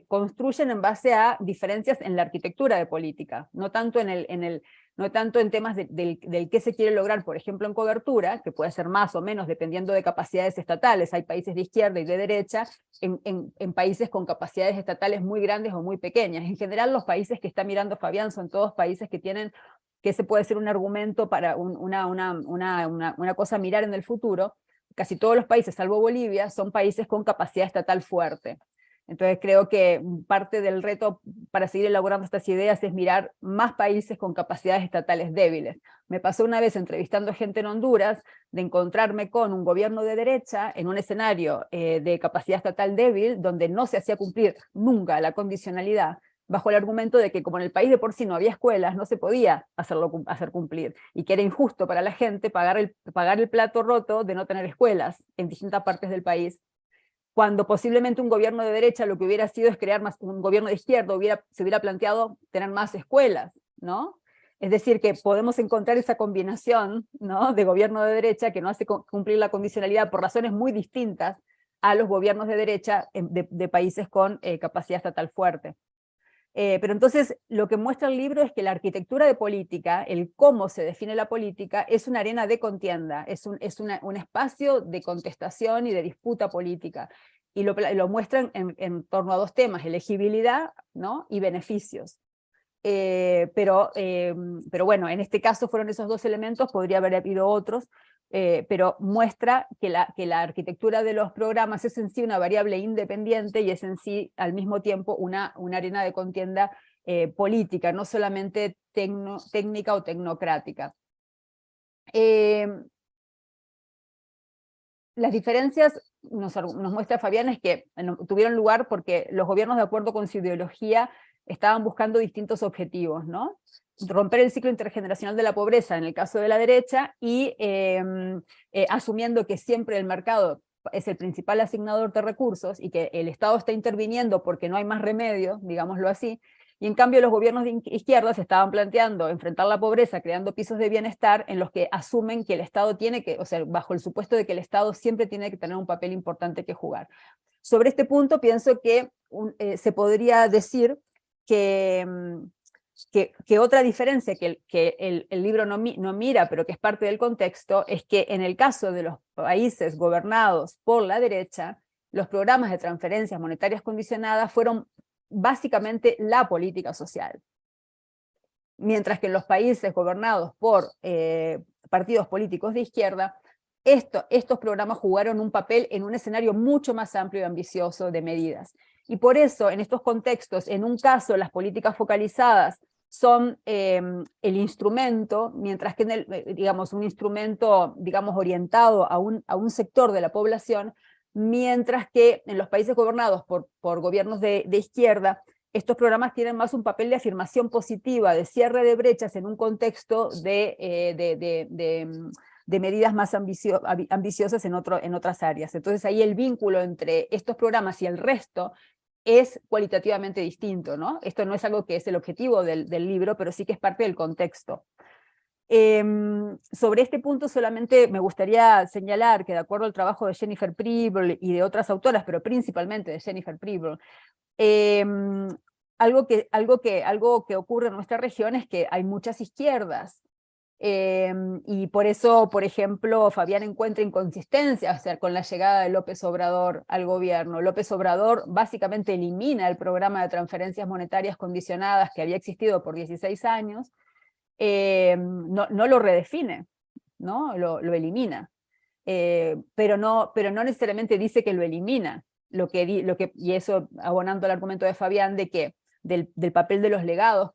construyen en base a diferencias en la arquitectura de política, no tanto en temas del qué se quiere lograr, por ejemplo en cobertura, que puede ser más o menos dependiendo de capacidades estatales. Hay países de izquierda y de derecha, en países con capacidades estatales muy grandes o muy pequeñas. En general los países que está mirando Fabián son todos países que tienen, que ese puede ser un argumento para una cosa a mirar en el futuro. Casi todos los países, salvo Bolivia, son países con capacidad estatal fuerte. Entonces creo que parte del reto para seguir elaborando estas ideas es mirar más países con capacidades estatales débiles. Me pasó una vez entrevistando gente en Honduras de encontrarme con un gobierno de derecha en un escenario de capacidad estatal débil, donde no se hacía cumplir nunca la condicionalidad, bajo el argumento de que como en el país de por sí no había escuelas, no se podía hacer cumplir, y que era injusto para la gente pagar el plato roto de no tener escuelas en distintas partes del país, cuando posiblemente un gobierno de derecha lo que hubiera sido es crear más, un gobierno de izquierda se hubiera planteado tener más escuelas, ¿no? Es decir, que podemos encontrar esa combinación, ¿no?, de gobierno de derecha que no hace cumplir la condicionalidad por razones muy distintas a los gobiernos de derecha de países con capacidad estatal fuerte. Pero entonces lo que muestra el libro es que la arquitectura de política, el cómo se define la política, es una arena de contienda, es un espacio de contestación y de disputa política, y lo muestran en torno a dos temas: elegibilidad, ¿no?, y beneficios. Pero bueno, en este caso fueron esos dos elementos, podría haber habido otros, pero muestra que la arquitectura de los programas es en sí una variable independiente y es en sí al mismo tiempo una arena de contienda política, no solamente técnica o tecnocrática. Las diferencias, nos muestra Fabián, es que tuvieron lugar porque los gobiernos, de acuerdo con su ideología, estaban buscando distintos objetivos, ¿no? Romper el ciclo intergeneracional de la pobreza en el caso de la derecha, y asumiendo que siempre el mercado es el principal asignador de recursos y que el Estado está interviniendo porque no hay más remedio, digámoslo así, Y en cambio los gobiernos de izquierda se estaban planteando enfrentar la pobreza, creando pisos de bienestar en los que asumen que el Estado tiene que, o sea, bajo el supuesto de que el Estado siempre tiene que tener un papel importante que jugar. Sobre este punto pienso que se podría decir que otra diferencia que el libro no mira, pero que es parte del contexto, es que en el caso de los países gobernados por la derecha, los programas de transferencias monetarias condicionadas fueron básicamente la política social. Mientras que en los países gobernados por partidos políticos de izquierda, estos programas jugaron un papel en un escenario mucho más amplio y ambicioso de medidas. Y por eso, en estos contextos, en un caso las políticas focalizadas son el instrumento, mientras que digamos, un instrumento, digamos, orientado a un sector de la población, mientras que en los países gobernados por gobiernos de izquierda, estos programas tienen más un papel de afirmación positiva, de cierre de brechas en un contexto de medidas más ambiciosas en otras áreas. Entonces ahí el vínculo entre estos programas y el resto es cualitativamente distinto, ¿no? Esto no es algo que es el objetivo del libro, pero sí que es parte del contexto. Sobre este punto solamente me gustaría señalar que de acuerdo al trabajo de Jennifer Preble y de otras autoras, pero principalmente de Jennifer Preble, algo que ocurre en nuestra región es que hay muchas izquierdas, y por eso, por ejemplo, Fabián encuentra inconsistencias, o sea, con la llegada de López Obrador al gobierno. López Obrador básicamente elimina el programa de transferencias monetarias condicionadas que había existido por 16 años, no lo redefine, ¿no? Lo elimina, pero no necesariamente dice que lo elimina, y eso abonando al argumento de Fabián de que del papel de los legados,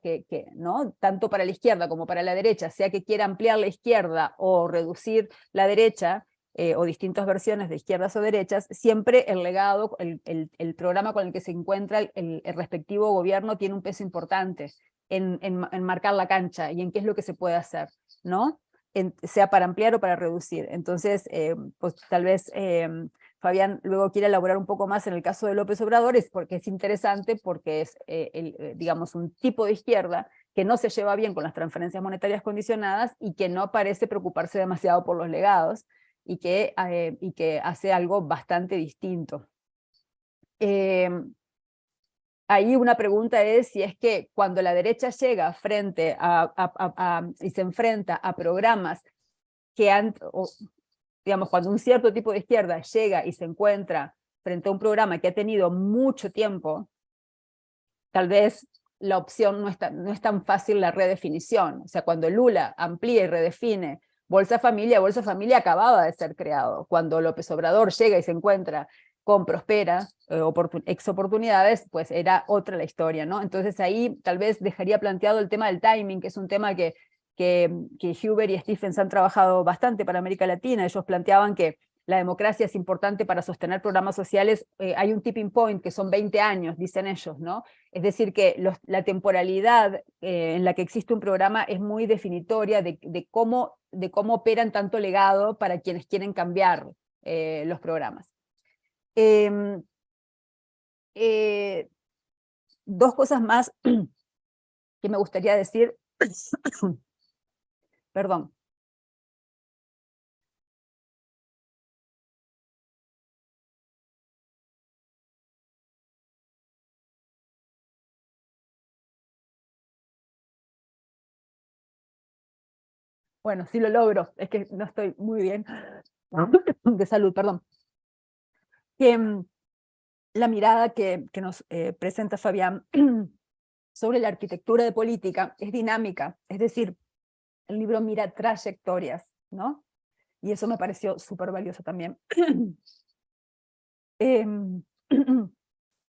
¿no? Tanto para la izquierda como para la derecha, sea que quiera ampliar la izquierda o reducir la derecha, o distintas versiones de izquierdas o derechas, siempre el legado, el programa con el que se encuentra el respectivo gobierno tiene un peso importante en marcar la cancha y en qué es lo que se puede hacer, ¿no? Sea para ampliar o para reducir. Entonces, pues tal vez Fabián luego quiere elaborar un poco más en el caso de López Obrador, porque es interesante, porque es, digamos, un tipo de izquierda que no se lleva bien con las transferencias monetarias condicionadas y que no parece preocuparse demasiado por los legados y que hace algo bastante distinto. Ahí una pregunta es si es que cuando la derecha llega frente y se enfrenta a programas que digamos, cuando un cierto tipo de izquierda llega y se encuentra frente a un programa que ha tenido mucho tiempo, tal vez la opción no es tan fácil la redefinición. O sea, cuando Lula amplía y redefine Bolsa Familia acababa de ser creado. Cuando López Obrador llega y se encuentra con Prospera, ex oportunidades, pues era otra la historia, ¿no? Entonces ahí tal vez dejaría planteado el tema del timing, que es un tema que Huber y Stephens han trabajado bastante para América Latina. Ellos planteaban que la democracia es importante para sostener programas sociales. Hay un tipping point que son 20 años, dicen ellos, ¿no? Es decir, que la temporalidad en la que existe un programa es muy definitoria de cómo operan tanto legado para quienes quieren cambiar los programas. Dos cosas más que me gustaría decir. Perdón. Bueno, sí lo logro, es que no estoy muy bien de salud, perdón. La mirada que nos presenta Fabián sobre la arquitectura de política es dinámica, es decir, el libro mira trayectorias, ¿no? Y eso me pareció súper valioso también.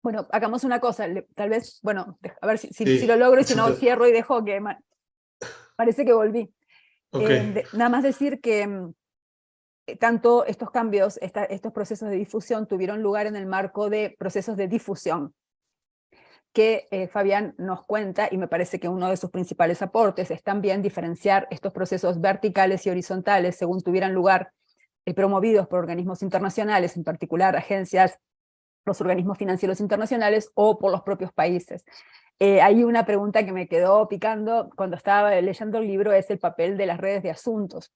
Bueno, hagamos una cosa, tal vez, bueno, a ver si lo logro y si no cierro y dejo que... Parece que volví. Okay. Nada más decir que tanto estos cambios, estos procesos de difusión tuvieron lugar en el marco de procesos de difusión, que Fabián nos cuenta, y me parece que uno de sus principales aportes es también diferenciar estos procesos verticales y horizontales según tuvieran lugar promovidos por organismos internacionales, en particular agencias, los organismos financieros internacionales, o por los propios países. Hay una pregunta que me quedó picando cuando estaba leyendo el libro, es el papel de las redes de asuntos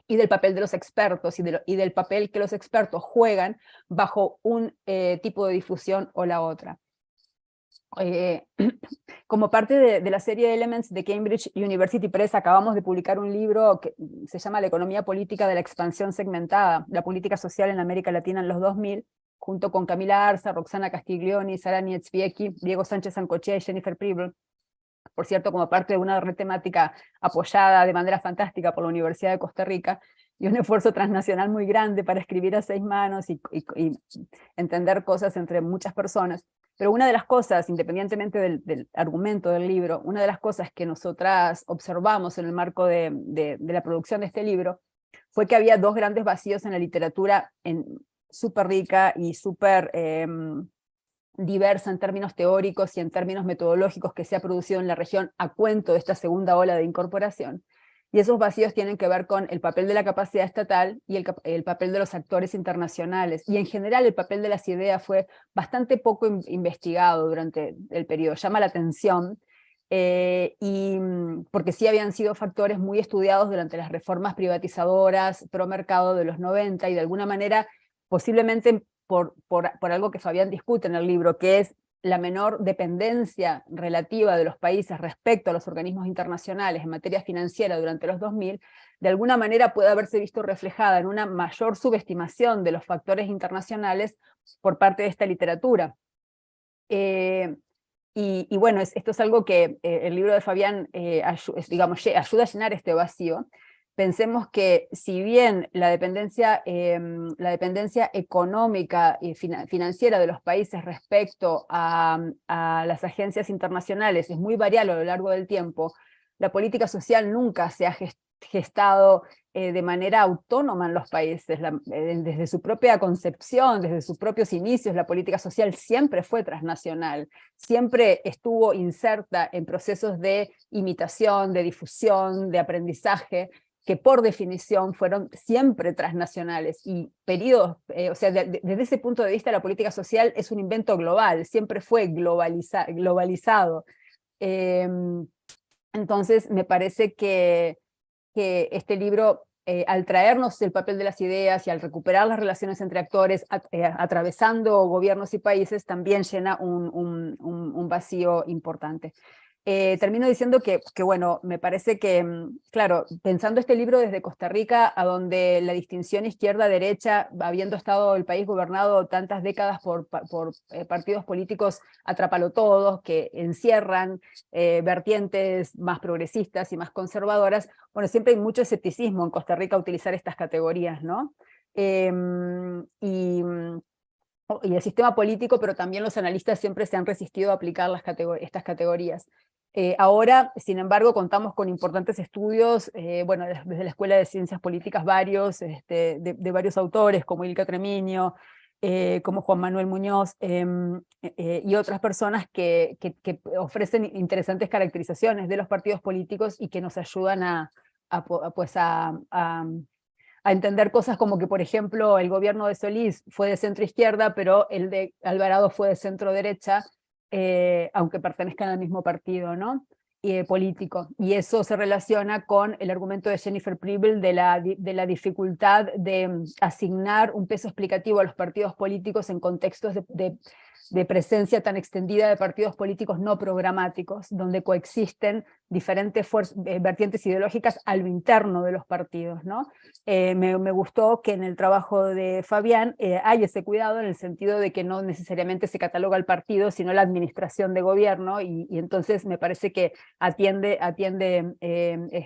y del papel de los expertos y del papel que los expertos juegan bajo un tipo de difusión o la otra. Como parte de la serie Elements de Cambridge University Press, acabamos de publicar un libro que se llama La economía política de la expansión segmentada, la política social en América Latina en los 2000, junto con Camila Arza, Roxana Castiglioni, Sara Nietzviecki, Diego Sánchez Sancoché y Jennifer Preble. Por cierto, como parte de una red temática apoyada de manera fantástica por la Universidad de Costa Rica, y un esfuerzo transnacional muy grande para escribir a 6 manos y entender cosas entre muchas personas. Pero una de las cosas, independientemente del argumento del libro, una de las cosas que nosotras observamos en el marco de la producción de este libro, fue que había 2 grandes vacíos en la literatura súper rica y súper diversa en términos teóricos y en términos metodológicos que se ha producido en la región a cuento de esta segunda ola de incorporación. Y esos vacíos tienen que ver con el papel de la capacidad estatal y el papel de los actores internacionales. Y en general el papel de las ideas fue bastante poco investigado durante el periodo. Llama la atención, porque sí habían sido factores muy estudiados durante las reformas privatizadoras pro mercado de los 90, y de alguna manera, posiblemente por algo que Fabián discute en el libro, que es la menor dependencia relativa de los países respecto a los organismos internacionales en materia financiera durante los 2000, de alguna manera puede haberse visto reflejada en una mayor subestimación de los factores internacionales por parte de esta literatura. Y bueno, esto es algo que el libro de Fabián ayuda a llenar este vacío. Pensemos que si bien la dependencia económica y financiera de los países respecto a las agencias internacionales es muy variable a lo largo del tiempo, la política social nunca se ha gestado de manera autónoma en los países. Desde su propia concepción, desde sus propios inicios, la política social siempre fue transnacional, siempre estuvo inserta en procesos de imitación, de difusión, de aprendizaje, que por definición fueron siempre transnacionales, y periodos, o sea, desde ese punto de vista la política social es un invento global, siempre fue globalizado. Entonces me parece que este libro, al traernos el papel de las ideas y al recuperar las relaciones entre actores, atravesando gobiernos y países, también llena un vacío importante. Termino diciendo que, bueno, me parece que, claro, pensando este libro desde Costa Rica, a donde la distinción izquierda-derecha, habiendo estado el país gobernado tantas décadas por partidos políticos atrapalotodos, que encierran vertientes más progresistas y más conservadoras, bueno, siempre hay mucho escepticismo en Costa Rica a utilizar estas categorías, ¿no? Y el sistema político, pero también los analistas siempre se han resistido a aplicar estas categorías. Ahora, sin embargo, contamos con importantes estudios, bueno, desde la Escuela de Ciencias Políticas varios, de varios autores, como Ilka Treminio, como Juan Manuel Muñoz, y otras personas que ofrecen interesantes caracterizaciones de los partidos políticos y que nos ayudan a entender cosas como que, por ejemplo, el gobierno de Solís fue de centro izquierda, pero el de Alvarado fue de centro derecha, aunque pertenezcan al mismo partido, ¿no? Político. Y eso se relaciona con el argumento de Jennifer Preble de la dificultad de asignar un peso explicativo a los partidos políticos en contextos de presencia tan extendida de partidos políticos no programáticos, donde coexisten diferentes vertientes ideológicas a lo interno de los partidos, ¿no? Me gustó que en el trabajo de Fabián hay ese cuidado, en el sentido de que no necesariamente se cataloga al partido, sino la administración de gobierno, y entonces me parece que atiende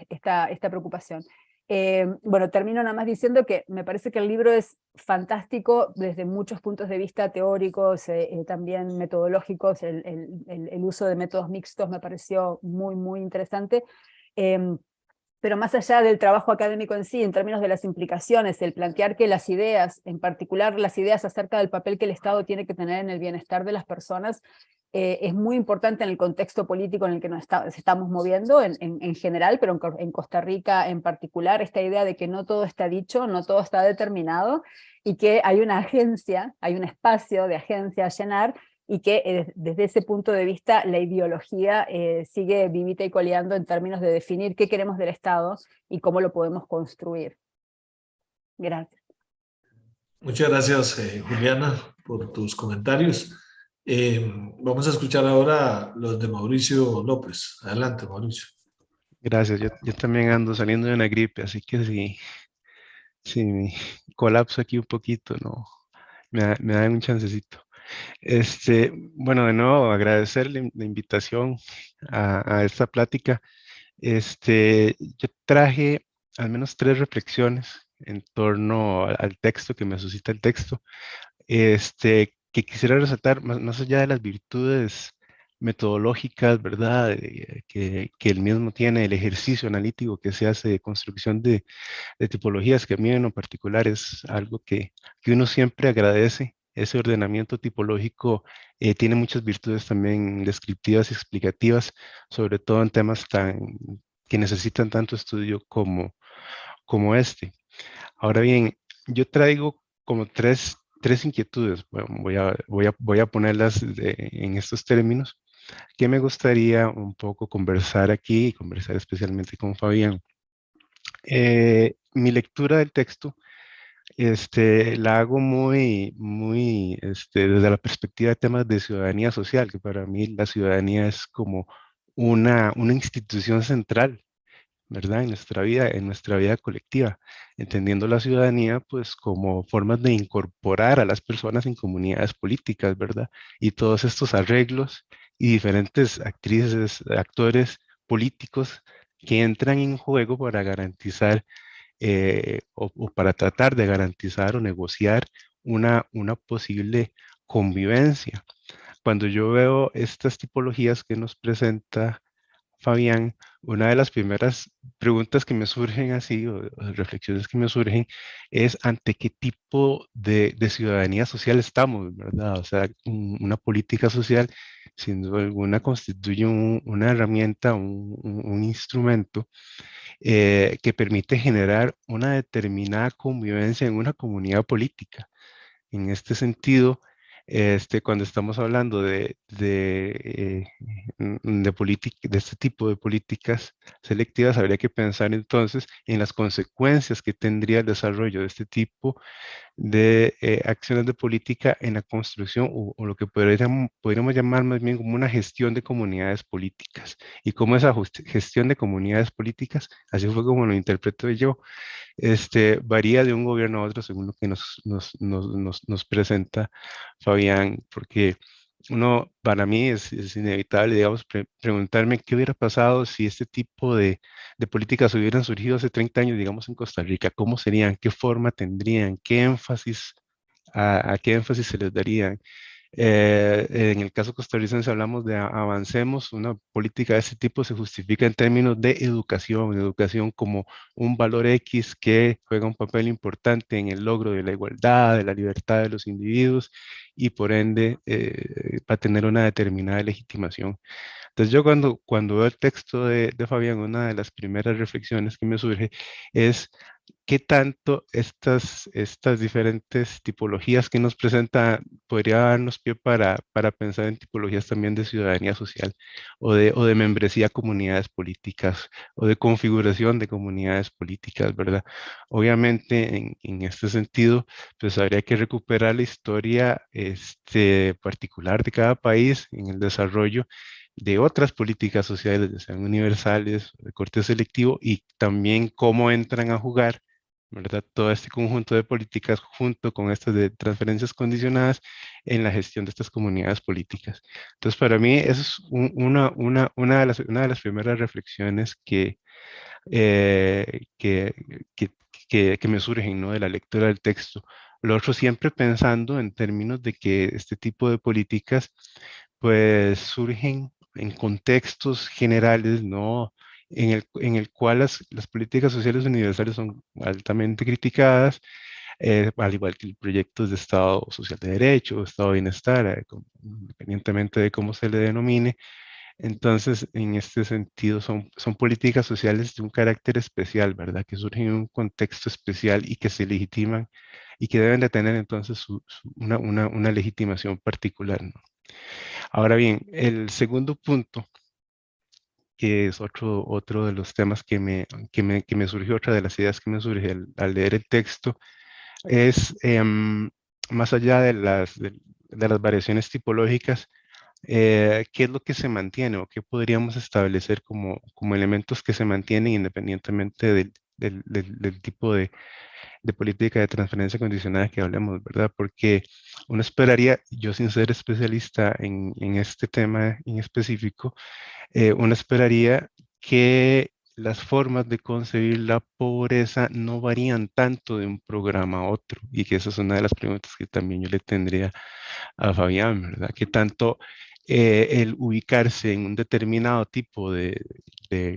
esta preocupación. Bueno, termino nada más diciendo que me parece que el libro es fantástico desde muchos puntos de vista teóricos, también metodológicos. El uso de métodos mixtos me pareció muy, muy interesante. Pero más allá del trabajo académico en sí, en términos de las implicaciones, el plantear que las ideas, en particular las ideas acerca del papel que el Estado tiene que tener en el bienestar de las personas, es muy importante en el contexto político en el que nos estamos moviendo en general, pero en Costa Rica en particular, esta idea de que no todo está dicho, no todo está determinado, y que hay una agencia, hay un espacio de agencia a llenar, y que desde ese punto de vista la ideología sigue vivita y coleando en términos de definir qué queremos del Estado y cómo lo podemos construir. Gracias. Muchas gracias, Juliana, por tus comentarios. Vamos a escuchar ahora los de Mauricio López. Adelante, Mauricio. Gracias, yo también ando saliendo de una gripe, así que si me colapso aquí un poquito, no, me da un chancecito. Bueno, de nuevo agradecerle la invitación a esta plática. Yo traje al menos 3 reflexiones en torno al texto que me suscita el texto, que quisiera resaltar más allá de las virtudes metodológicas, ¿verdad? Que el mismo tiene, el ejercicio analítico que se hace de construcción de tipologías, que a mí en lo particular es algo que uno siempre agradece. Ese ordenamiento tipológico tiene muchas virtudes también descriptivas y explicativas, sobre todo en temas que necesitan tanto estudio como este. Ahora bien, yo traigo como tres inquietudes. Bueno, voy a ponerlas en estos términos, que me gustaría un poco conversar aquí y conversar especialmente con Fabián. Mi lectura del texto la hago desde la perspectiva de temas de ciudadanía social, que para mí la ciudadanía es como una institución central, ¿verdad? En nuestra vida colectiva, entendiendo la ciudadanía pues como formas de incorporar a las personas en comunidades políticas, ¿verdad? Y todos estos arreglos y diferentes actrices, actores políticos que entran en juego para garantizar o para tratar de garantizar o negociar una posible convivencia. Cuando yo veo estas tipologías que nos presenta Fabián, una de las primeras preguntas que me surgen así, o reflexiones que me surgen, es ante qué tipo de ciudadanía social estamos, ¿verdad? O sea, una política social, sin duda alguna, constituye una herramienta, un instrumento que permite generar una determinada convivencia en una comunidad política. En este sentido, cuando estamos hablando de este tipo de políticas selectivas, habría que pensar entonces en las consecuencias que tendría el desarrollo de este tipo de acciones de política en la construcción o lo que podríamos llamar más bien como una gestión de comunidades políticas. Y cómo esa gestión de comunidades políticas, así fue como lo interpreto yo, varía de un gobierno a otro según lo que nos presenta Fabián, porque para mí es inevitable, digamos, preguntarme qué hubiera pasado si este tipo de políticas hubieran surgido hace 30 años, digamos, en Costa Rica, cómo serían, qué forma tendrían, a qué énfasis se les daría. En el caso costarricense hablamos de avancemos, una política de este tipo se justifica en términos de educación como un valor X que juega un papel importante en el logro de la igualdad, de la libertad de los individuos y por ende va a tener una determinada legitimación. Entonces yo cuando veo el texto de Fabián, una de las primeras reflexiones que me surge es qué tanto estas diferentes tipologías que nos presenta podría darnos pie para pensar en tipologías también de ciudadanía social o de membresía a comunidades políticas o de configuración de comunidades políticas, ¿verdad? Obviamente en este sentido, pues habría que recuperar la historia particular de cada país en el desarrollo de otras políticas sociales, ya sean universales, de corte selectivo, y también cómo entran a jugar, ¿verdad? Todo este conjunto de políticas junto con estas de transferencias condicionadas en la gestión de estas comunidades políticas. Entonces, para mí, eso es una de las primeras reflexiones eh, que, que me surgen, ¿no? De la lectura del texto. Lo otro, siempre pensando en términos de que este tipo de políticas, pues, surgen en contextos generales, ¿no? En el cual las políticas sociales universales son altamente criticadas, al igual que proyectos de Estado social de derecho, Estado de bienestar, independientemente de cómo se le denomine. Entonces, en este sentido, son políticas sociales de un carácter especial, ¿verdad? Que surgen en un contexto especial y que se legitiman y que deben de tener entonces una legitimación particular, ¿no? Ahora bien, el segundo punto, que es otro de los temas que me surgió, otra de las ideas que me surge al leer el texto, es más allá de las variaciones tipológicas, ¿qué es lo que se mantiene o qué podríamos establecer como elementos que se mantienen independientemente del tipo de política de transferencia condicionada que hablemos, ¿verdad? Porque uno esperaría, yo sin ser especialista en este tema en específico, uno esperaría que las formas de concebir la pobreza no varían tanto de un programa a otro, y que esa es una de las preguntas que también yo le tendría a Fabián, ¿verdad? Que tanto el ubicarse en un determinado tipo en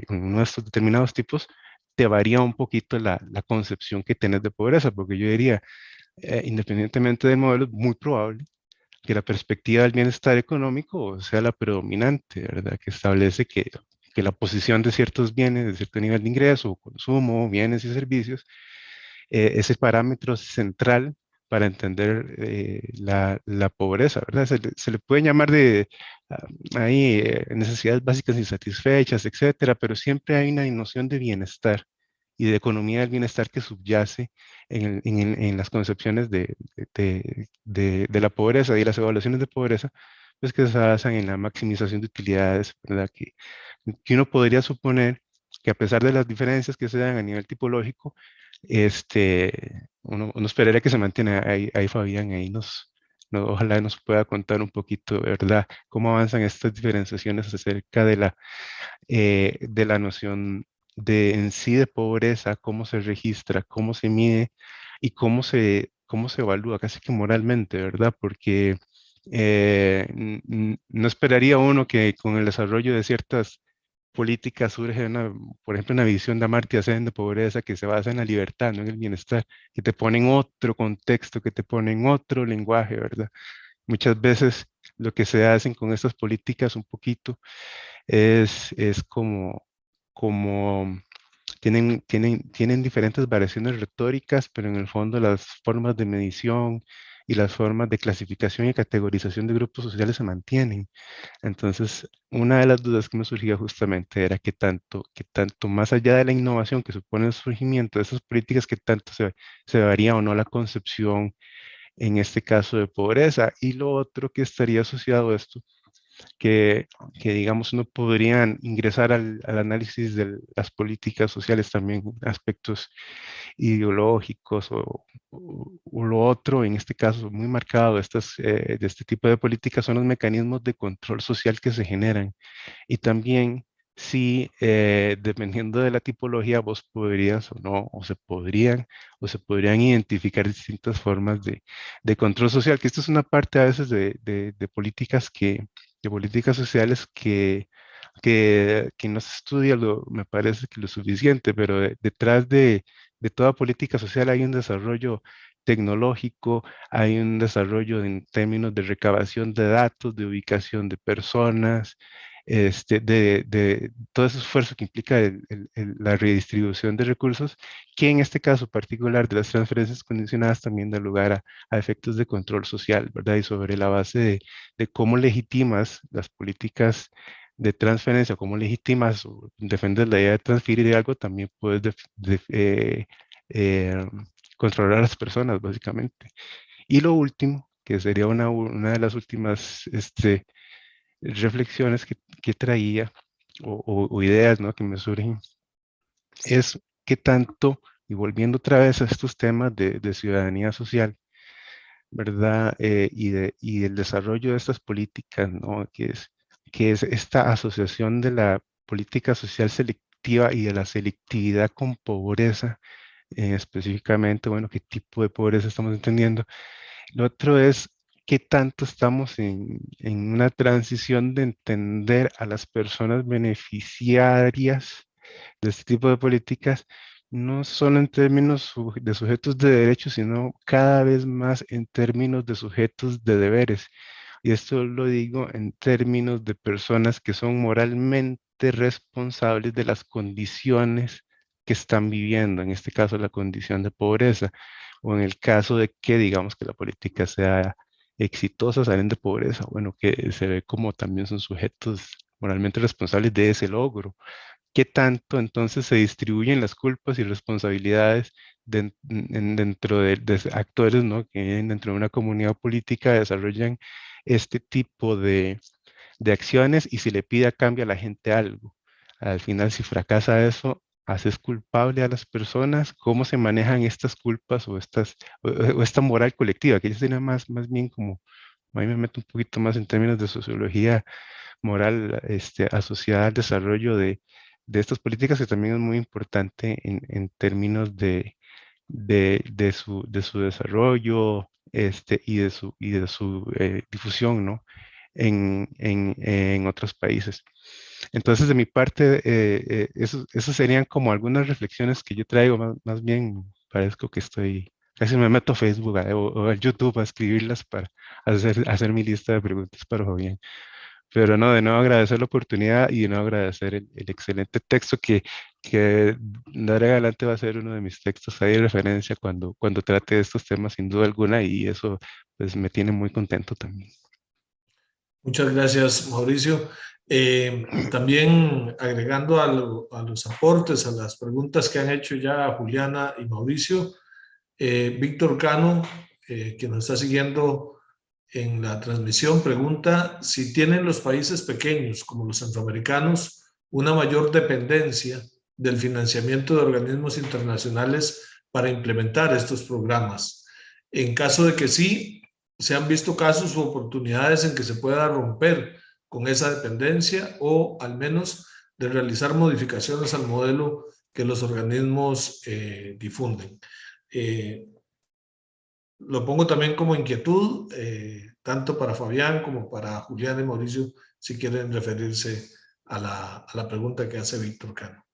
uno de estos determinados tipos te varía un poquito la concepción que tienes de pobreza, porque yo diría, independientemente del modelo, es muy probable que la perspectiva del bienestar económico sea la predominante, ¿verdad? Que establece que la posición de ciertos bienes, de cierto nivel de ingreso, consumo, bienes y servicios, ese parámetro central para entender la pobreza, ¿verdad? Se le puede llamar ahí necesidades básicas insatisfechas, etcétera, pero siempre hay una noción de bienestar y de economía del bienestar que subyace en las concepciones de la pobreza y las evaluaciones de pobreza, pues que se basan en la maximización de utilidades, ¿verdad? Que uno podría suponer que a pesar de las diferencias que se dan a nivel tipológico, uno esperaría que se mantenga ahí Fabián, ahí ojalá nos pueda contar un poquito, ¿verdad? Cómo avanzan estas diferenciaciones acerca de la noción en sí de pobreza, cómo se registra, cómo se mide y cómo se evalúa, casi que moralmente, ¿verdad? Porque no esperaría uno que con el desarrollo de ciertas políticas surge por ejemplo, una visión de Amartya Sen de pobreza que se basa en la libertad, no en el bienestar, que te pone en otro contexto, que te pone en otro lenguaje, ¿verdad? Muchas veces lo que se hacen con estas políticas un poquito es como tienen diferentes variaciones retóricas, pero en el fondo las formas de medición y las formas de clasificación y categorización de grupos sociales se mantienen. Entonces, una de las dudas que me surgía justamente era que tanto más allá de la innovación que supone el surgimiento de esas políticas, que tanto se varía o no la concepción, en este caso de pobreza. Y lo otro que estaría asociado a esto, que digamos no podrían ingresar al análisis de las políticas sociales también aspectos ideológicos o lo otro, en este caso muy marcado de este tipo de políticas, son los mecanismos de control social que se generan. Y también si dependiendo de la tipología vos podrías o no, o se podrían identificar distintas formas de control social, que esto es una parte a veces de políticas de políticas sociales que no se estudia, me parece que lo suficiente, pero detrás de toda política social hay un desarrollo tecnológico, hay un desarrollo en términos de recabación de datos, de ubicación de personas, de todo ese esfuerzo que implica la redistribución de recursos, que en este caso particular de las transferencias condicionadas también da lugar a efectos de control social, ¿verdad? Y sobre la base de cómo legitimas las políticas de transferencia, cómo legitimas o defendes la idea de transferir algo, también puedes eh, controlar a las personas, básicamente. Y lo último, que sería una de las últimas reflexiones que traía o ideas, ¿no?, que me surgen, es qué tanto, y volviendo otra vez a estos temas de ciudadanía social, ¿verdad? Y el desarrollo de estas políticas, ¿no? Que es esta asociación de la política social selectiva y de la selectividad con pobreza, específicamente, bueno, qué tipo de pobreza estamos entendiendo. Lo otro es qué tanto estamos en una transición de entender a las personas beneficiarias de este tipo de políticas, no solo en términos de sujetos de derechos, sino cada vez más en términos de sujetos de deberes. Y esto lo digo en términos de personas que son moralmente responsables de las condiciones que están viviendo, en este caso la condición de pobreza, o en el caso de que digamos que la política sea exitosas salen de pobreza, bueno, que se ve como también son sujetos moralmente responsables de ese logro. ¿Qué tanto entonces se distribuyen las culpas y responsabilidades dentro de actores, ¿no?, que dentro de una comunidad política desarrollan este tipo de acciones, y si le pide a cambio a la gente algo? Al final, si fracasa eso, ¿haces culpable a las personas? ¿Cómo se manejan estas culpas o esta moral colectiva? Que yo sería más bien como, a mí me meto un poquito más en términos de sociología moral, asociada al desarrollo de estas políticas, que también es muy importante en términos de su desarrollo, y de su difusión, ¿no?, en otros países. Entonces, de mi parte, esos serían como algunas reflexiones que yo traigo. Más bien, parezco que casi me meto a Facebook o a YouTube a escribirlas para hacer mi lista de preguntas para Fabián. Pero no, de nuevo agradecer la oportunidad y de nuevo agradecer el excelente texto que de ahora en adelante va a ser uno de mis textos ahí de referencia cuando trate de estos temas, sin duda alguna, y eso pues me tiene muy contento también. Muchas gracias, Mauricio. También agregando a los aportes, a las preguntas que han hecho ya Juliana y Mauricio, Víctor Cano, que nos está siguiendo en la transmisión, pregunta si tienen los países pequeños, como los centroamericanos, una mayor dependencia del financiamiento de organismos internacionales para implementar estos programas. En caso de que sí, ¿se han visto casos u oportunidades en que se pueda romper con esa dependencia, o al menos de realizar modificaciones al modelo que los organismos difunden? Lo pongo también como inquietud, tanto para Fabián como para Julián y Mauricio, si quieren referirse a la pregunta que hace Víctor Cano.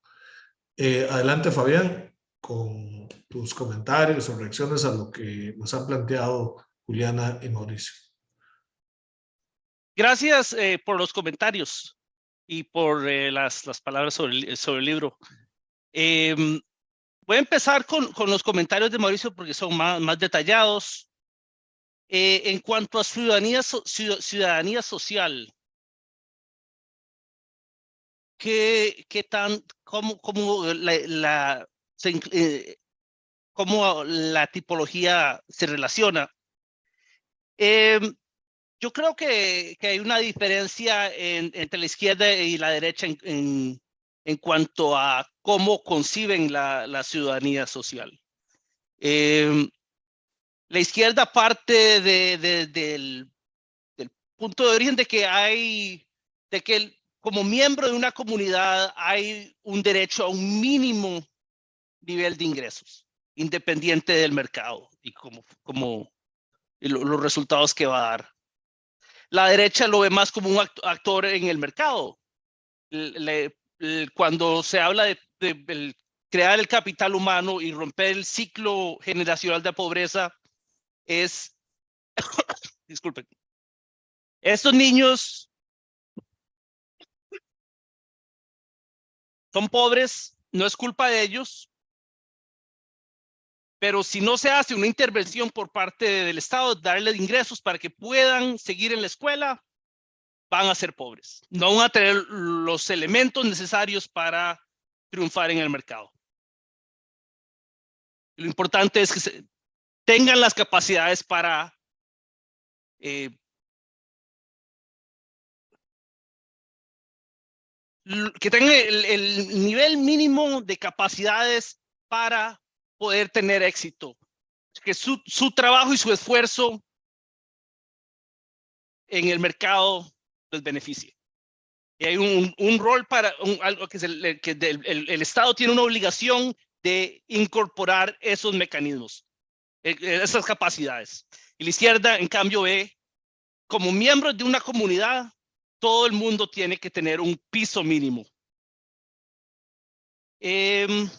Adelante, Fabián, con tus comentarios o reacciones a lo que nos han planteado Juliana y Mauricio. Gracias por los comentarios y por las palabras sobre el libro. Voy a empezar con los comentarios de Mauricio porque son más detallados. En cuanto a ciudadanía social, cómo la tipología se relaciona? Yo creo que hay una diferencia entre la izquierda y la derecha en cuanto a cómo conciben la ciudadanía social. La izquierda parte del punto de origen de que como miembro de una comunidad hay un derecho a un mínimo nivel de ingresos, independiente del mercado y los resultados que va a dar. La derecha lo ve más como un actor en el mercado. Cuando se habla de crear el capital humano y romper el ciclo generacional de pobreza, disculpen, estos niños son pobres, no es culpa de ellos, pero si no se hace una intervención por parte del Estado, darles ingresos para que puedan seguir en la escuela, van a ser pobres. No van a tener los elementos necesarios para triunfar en el mercado. Lo importante es que tengan las capacidades para que tengan el nivel mínimo de capacidades para poder tener éxito. Que su trabajo y su esfuerzo en el mercado les beneficie. Y hay un rol para algo que el Estado tiene una obligación de incorporar esos mecanismos, esas capacidades. Y la izquierda, en cambio, ve como miembros de una comunidad, todo el mundo tiene que tener un piso mínimo. En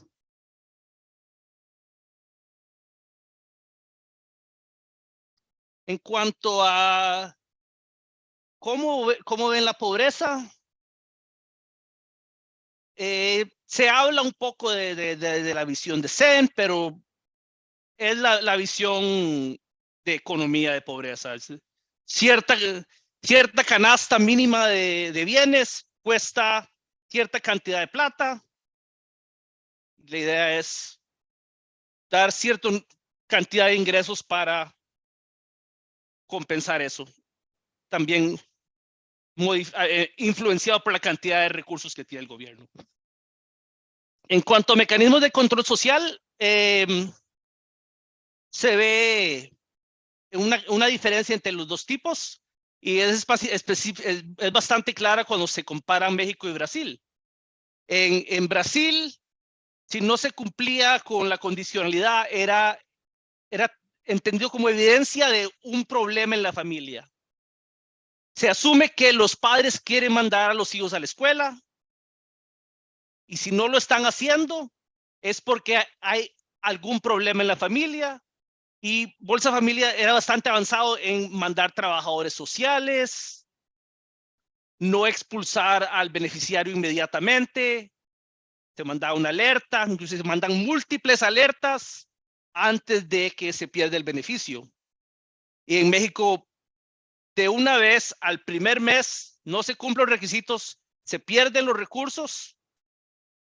cuanto a cómo ven la pobreza, se habla un poco de la visión de Zen, pero es la visión de economía de pobreza. cierta canasta mínima de bienes cuesta cierta cantidad de plata. La idea es dar cierta cantidad de ingresos para compensar eso. También influenciado por la cantidad de recursos que tiene el gobierno. En cuanto a mecanismos de control social, se ve una diferencia entre los dos tipos y es bastante clara cuando se comparan México y Brasil. En Brasil, si no se cumplía con la condicionalidad, era entendido como evidencia de un problema en la familia. Se asume que los padres quieren mandar a los hijos a la escuela y si no lo están haciendo es porque hay algún problema en la familia. Y Bolsa Familia era bastante avanzado en mandar trabajadores sociales, no expulsar al beneficiario inmediatamente, se mandaba una alerta, incluso se mandan múltiples alertas antes de que se pierda el beneficio. Y en México, de una vez al primer mes, no se cumplen los requisitos, se pierden los recursos,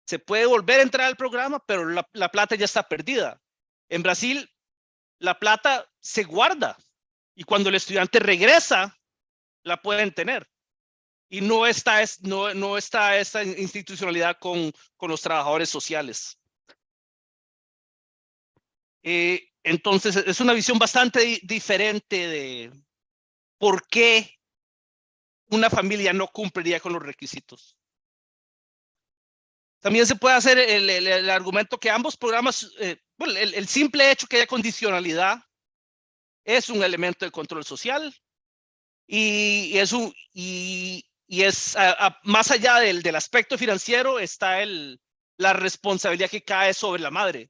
se puede volver a entrar al programa, pero la plata ya está perdida. En Brasil, la plata se guarda y cuando el estudiante regresa, la pueden tener. Y no está esta institucionalidad con los trabajadores sociales. Entonces, es una visión bastante diferente de por qué una familia no cumpliría con los requisitos. También se puede hacer el argumento que ambos programas, bueno, el simple hecho que haya condicionalidad es un elemento de control social y es más allá del aspecto financiero está la responsabilidad que cae sobre la madre.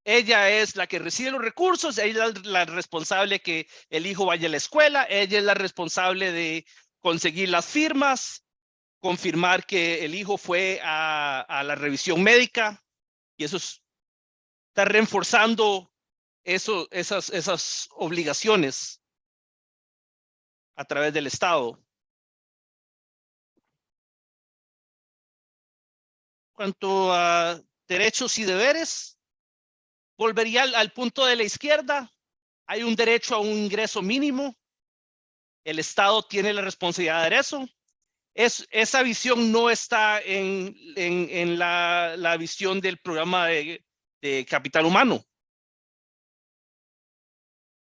Ella es la que recibe los recursos, ella es la responsable que el hijo vaya a la escuela, ella es la responsable de conseguir las firmas, confirmar que el hijo fue a la revisión médica y eso está reforzando esas obligaciones a través del Estado. En cuanto a derechos y deberes, volvería al punto de la izquierda. Hay un derecho a un ingreso mínimo. El Estado tiene la responsabilidad de eso. Esa visión no está en la visión del programa de capital humano.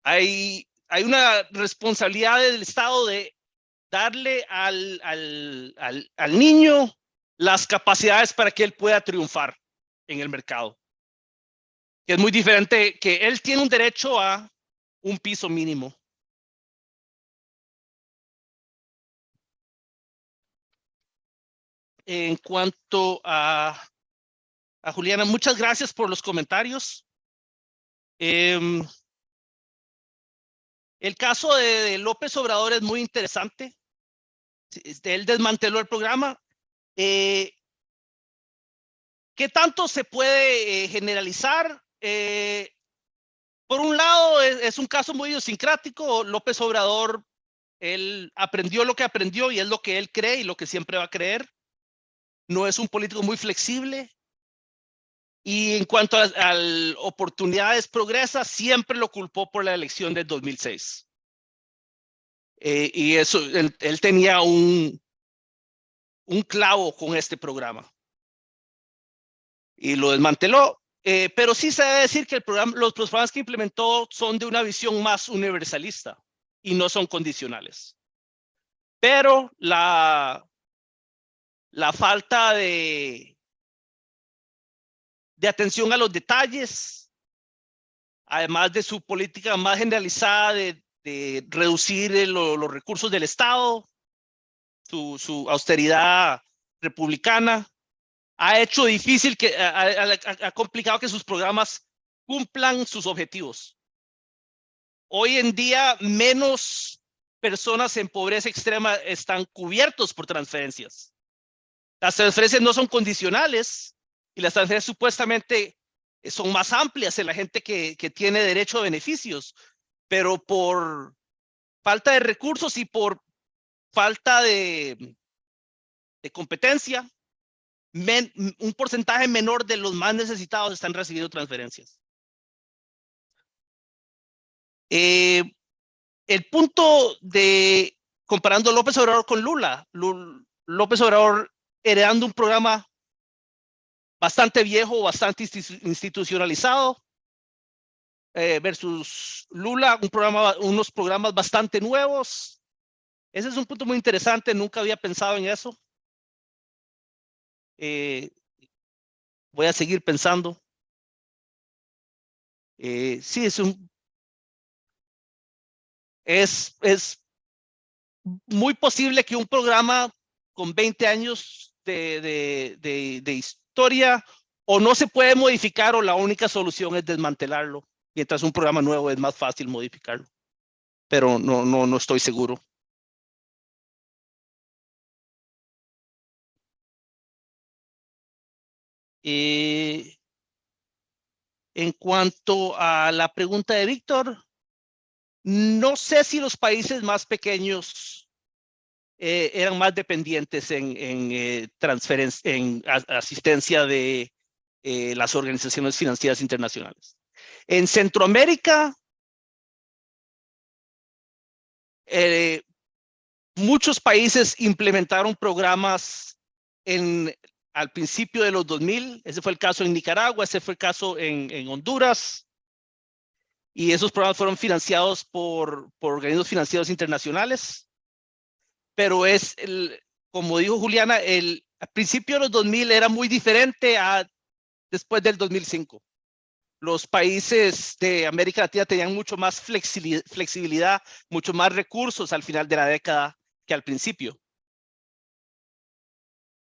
Hay una responsabilidad del Estado de darle al niño las capacidades para que él pueda triunfar en el mercado. Es muy diferente que él tiene un derecho a un piso mínimo. En cuanto a Juliana, muchas gracias por los comentarios. El caso de López Obrador es muy interesante. Él desmanteló el programa. ¿Qué tanto se puede generalizar? Por un lado, es un caso muy idiosincrático. López Obrador, él aprendió lo que aprendió y es lo que él cree y lo que siempre va a creer. No es un político muy flexible. Y en cuanto a oportunidades progresas, siempre lo culpó por la elección del 2006. Y eso, él tenía un clavo con este programa. Y lo desmanteló. Pero sí se debe decir que los programas que implementó son de una visión más universalista y no son condicionales. Pero la falta de atención a los detalles, además de su política más generalizada de reducir los recursos del Estado, su austeridad republicana, ha hecho difícil ha complicado que sus programas cumplan sus objetivos. Hoy en día, menos personas en pobreza extrema están cubiertos por transferencias. Las transferencias no son condicionales y las transferencias supuestamente son más amplias en la gente que tiene derecho a beneficios, pero falta de recursos y por falta de competencia, un porcentaje menor de los más necesitados están recibiendo transferencias. El punto de comparando López Obrador con Lula, López Obrador heredando un programa bastante viejo, bastante institucionalizado, versus Lula, unos programas bastante nuevos. Ese es un punto muy interesante, nunca había pensado en eso. Voy a seguir pensando. Sí, es muy posible que un programa con 20 años de historia o no se puede modificar o la única solución es desmantelarlo, mientras un programa nuevo es más fácil modificarlo. Pero no estoy seguro. En cuanto a la pregunta de Víctor, no sé si los países más pequeños eran más dependientes en transferencia, en asistencia de las organizaciones financieras internacionales. En Centroamérica, muchos países implementaron programas al principio de los 2000. Ese fue el caso en Nicaragua, ese fue el caso en Honduras. Y esos programas fueron financiados por organismos financieros internacionales. Pero como dijo Juliana, al principio de los 2000 era muy diferente a después del 2005. Los países de América Latina tenían mucho más flexibilidad, mucho más recursos al final de la década que al principio.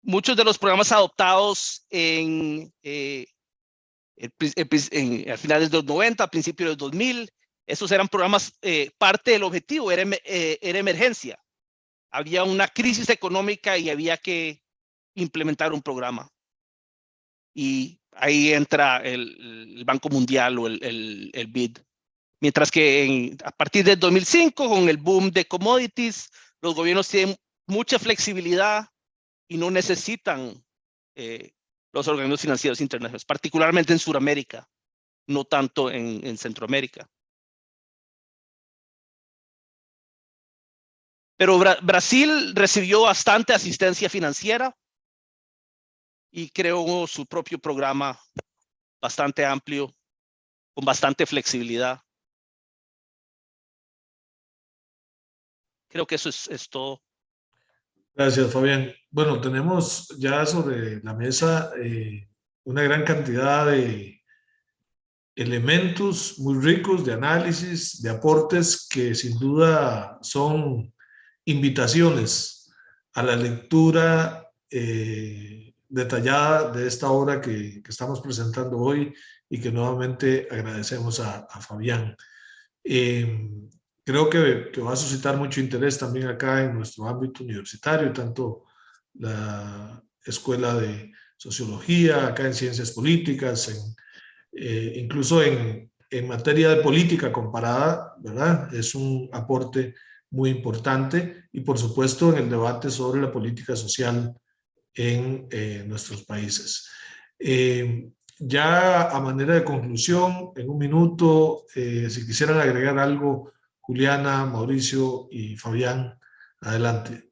Muchos de los programas adoptados a finales de los 90, a principios de los 2000, esos eran programas, parte del objetivo era emergencia. Había una crisis económica y había que implementar un programa. Y ahí entra el Banco Mundial o el BID. Mientras que a partir del 2005, con el boom de commodities, los gobiernos tienen mucha flexibilidad y no necesitan los organismos financieros internacionales, particularmente en Sudamérica, no tanto en Centroamérica. Pero Brasil recibió bastante asistencia financiera y creó su propio programa bastante amplio, con bastante flexibilidad. Creo que eso es todo. Gracias, Fabián. Bueno, tenemos ya sobre la mesa una gran cantidad de elementos muy ricos de análisis, de aportes que sin duda son invitaciones a la lectura detallada de esta obra que estamos presentando hoy y que nuevamente agradecemos a Fabián. Creo que va a suscitar mucho interés también acá en nuestro ámbito universitario, tanto la Escuela de Sociología, acá en Ciencias Políticas, incluso en materia de política comparada, ¿verdad? Es un aporte muy importante y por supuesto en el debate sobre la política social en nuestros países. Ya a manera de conclusión, en un minuto, si quisieran agregar algo, Juliana, Mauricio y Fabián, adelante.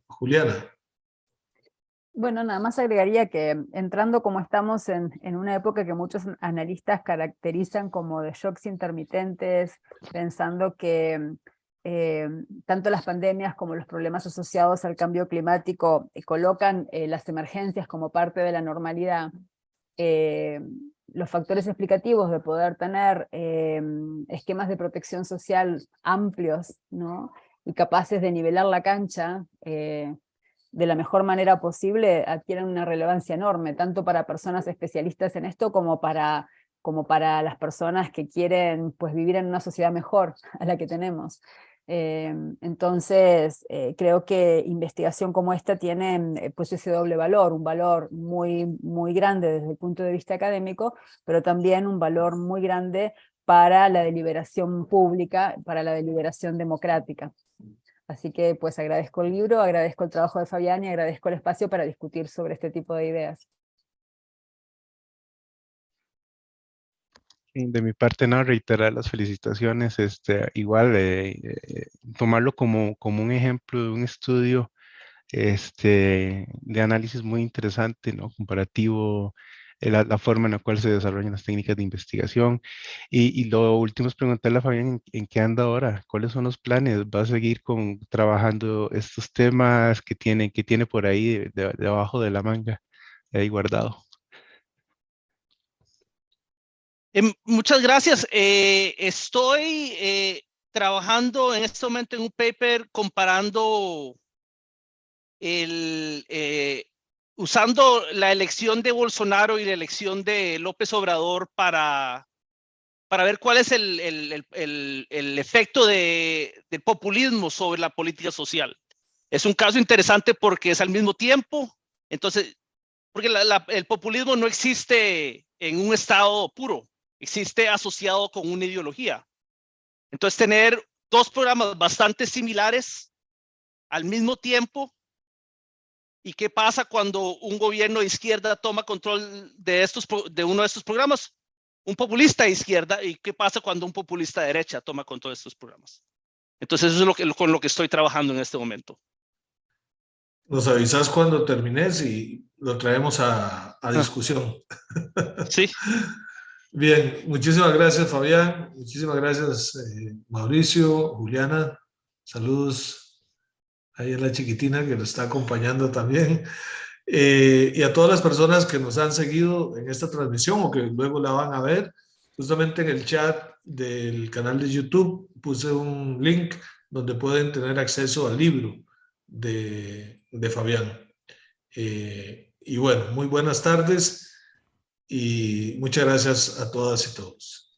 Juliana. Bueno, nada más agregaría que entrando como estamos en una época que muchos analistas caracterizan como de shocks intermitentes, pensando que tanto las pandemias como los problemas asociados al cambio climático colocan las emergencias como parte de la normalidad, los factores explicativos de poder tener esquemas de protección social amplios, ¿no? Y capaces de nivelar la cancha de la mejor manera posible, adquieren una relevancia enorme, tanto para personas especialistas en esto como para las personas que quieren pues, vivir en una sociedad mejor a la que tenemos. Entonces, creo que investigación como esta tiene pues ese doble valor, un valor muy, muy grande desde el punto de vista académico, pero también un valor muy grande para la deliberación pública, para la deliberación democrática. Así que pues agradezco el libro, agradezco el trabajo de Fabián y agradezco el espacio para discutir sobre este tipo de ideas. De mi parte, no, reiterar las felicitaciones, igual tomarlo como un ejemplo de un estudio de análisis muy interesante, ¿no? Comparativo, la forma en la cual se desarrollan las técnicas de investigación. Y lo último es preguntarle a Fabián en qué anda ahora, cuáles son los planes, va a seguir trabajando estos temas que tiene por ahí debajo de la manga, ahí guardado. Muchas gracias. Estoy trabajando en este momento en un paper comparando usando la elección de Bolsonaro y la elección de López Obrador para ver cuál es el efecto del populismo sobre la política social. Es un caso interesante porque es al mismo tiempo, entonces, porque el populismo no existe en un estado puro, existe asociado con una ideología. Entonces, tener dos programas bastante similares al mismo tiempo, ¿y qué pasa cuando un gobierno de izquierda toma control de uno de estos programas? Un populista de izquierda, ¿y qué pasa cuando un populista de derecha toma control de estos programas? Entonces, eso es con lo que estoy trabajando en este momento. Nos avisas cuando termines y lo traemos a discusión. Sí. Bien, muchísimas gracias, Fabián. Muchísimas gracias, Mauricio, Juliana. Saludos ahí a la chiquitina que nos está acompañando también. Y a todas las personas que nos han seguido en esta transmisión o que luego la van a ver. Justamente en el chat del canal de YouTube puse un link donde pueden tener acceso al libro de Fabián. Y bueno, muy buenas tardes y muchas gracias a todas y todos.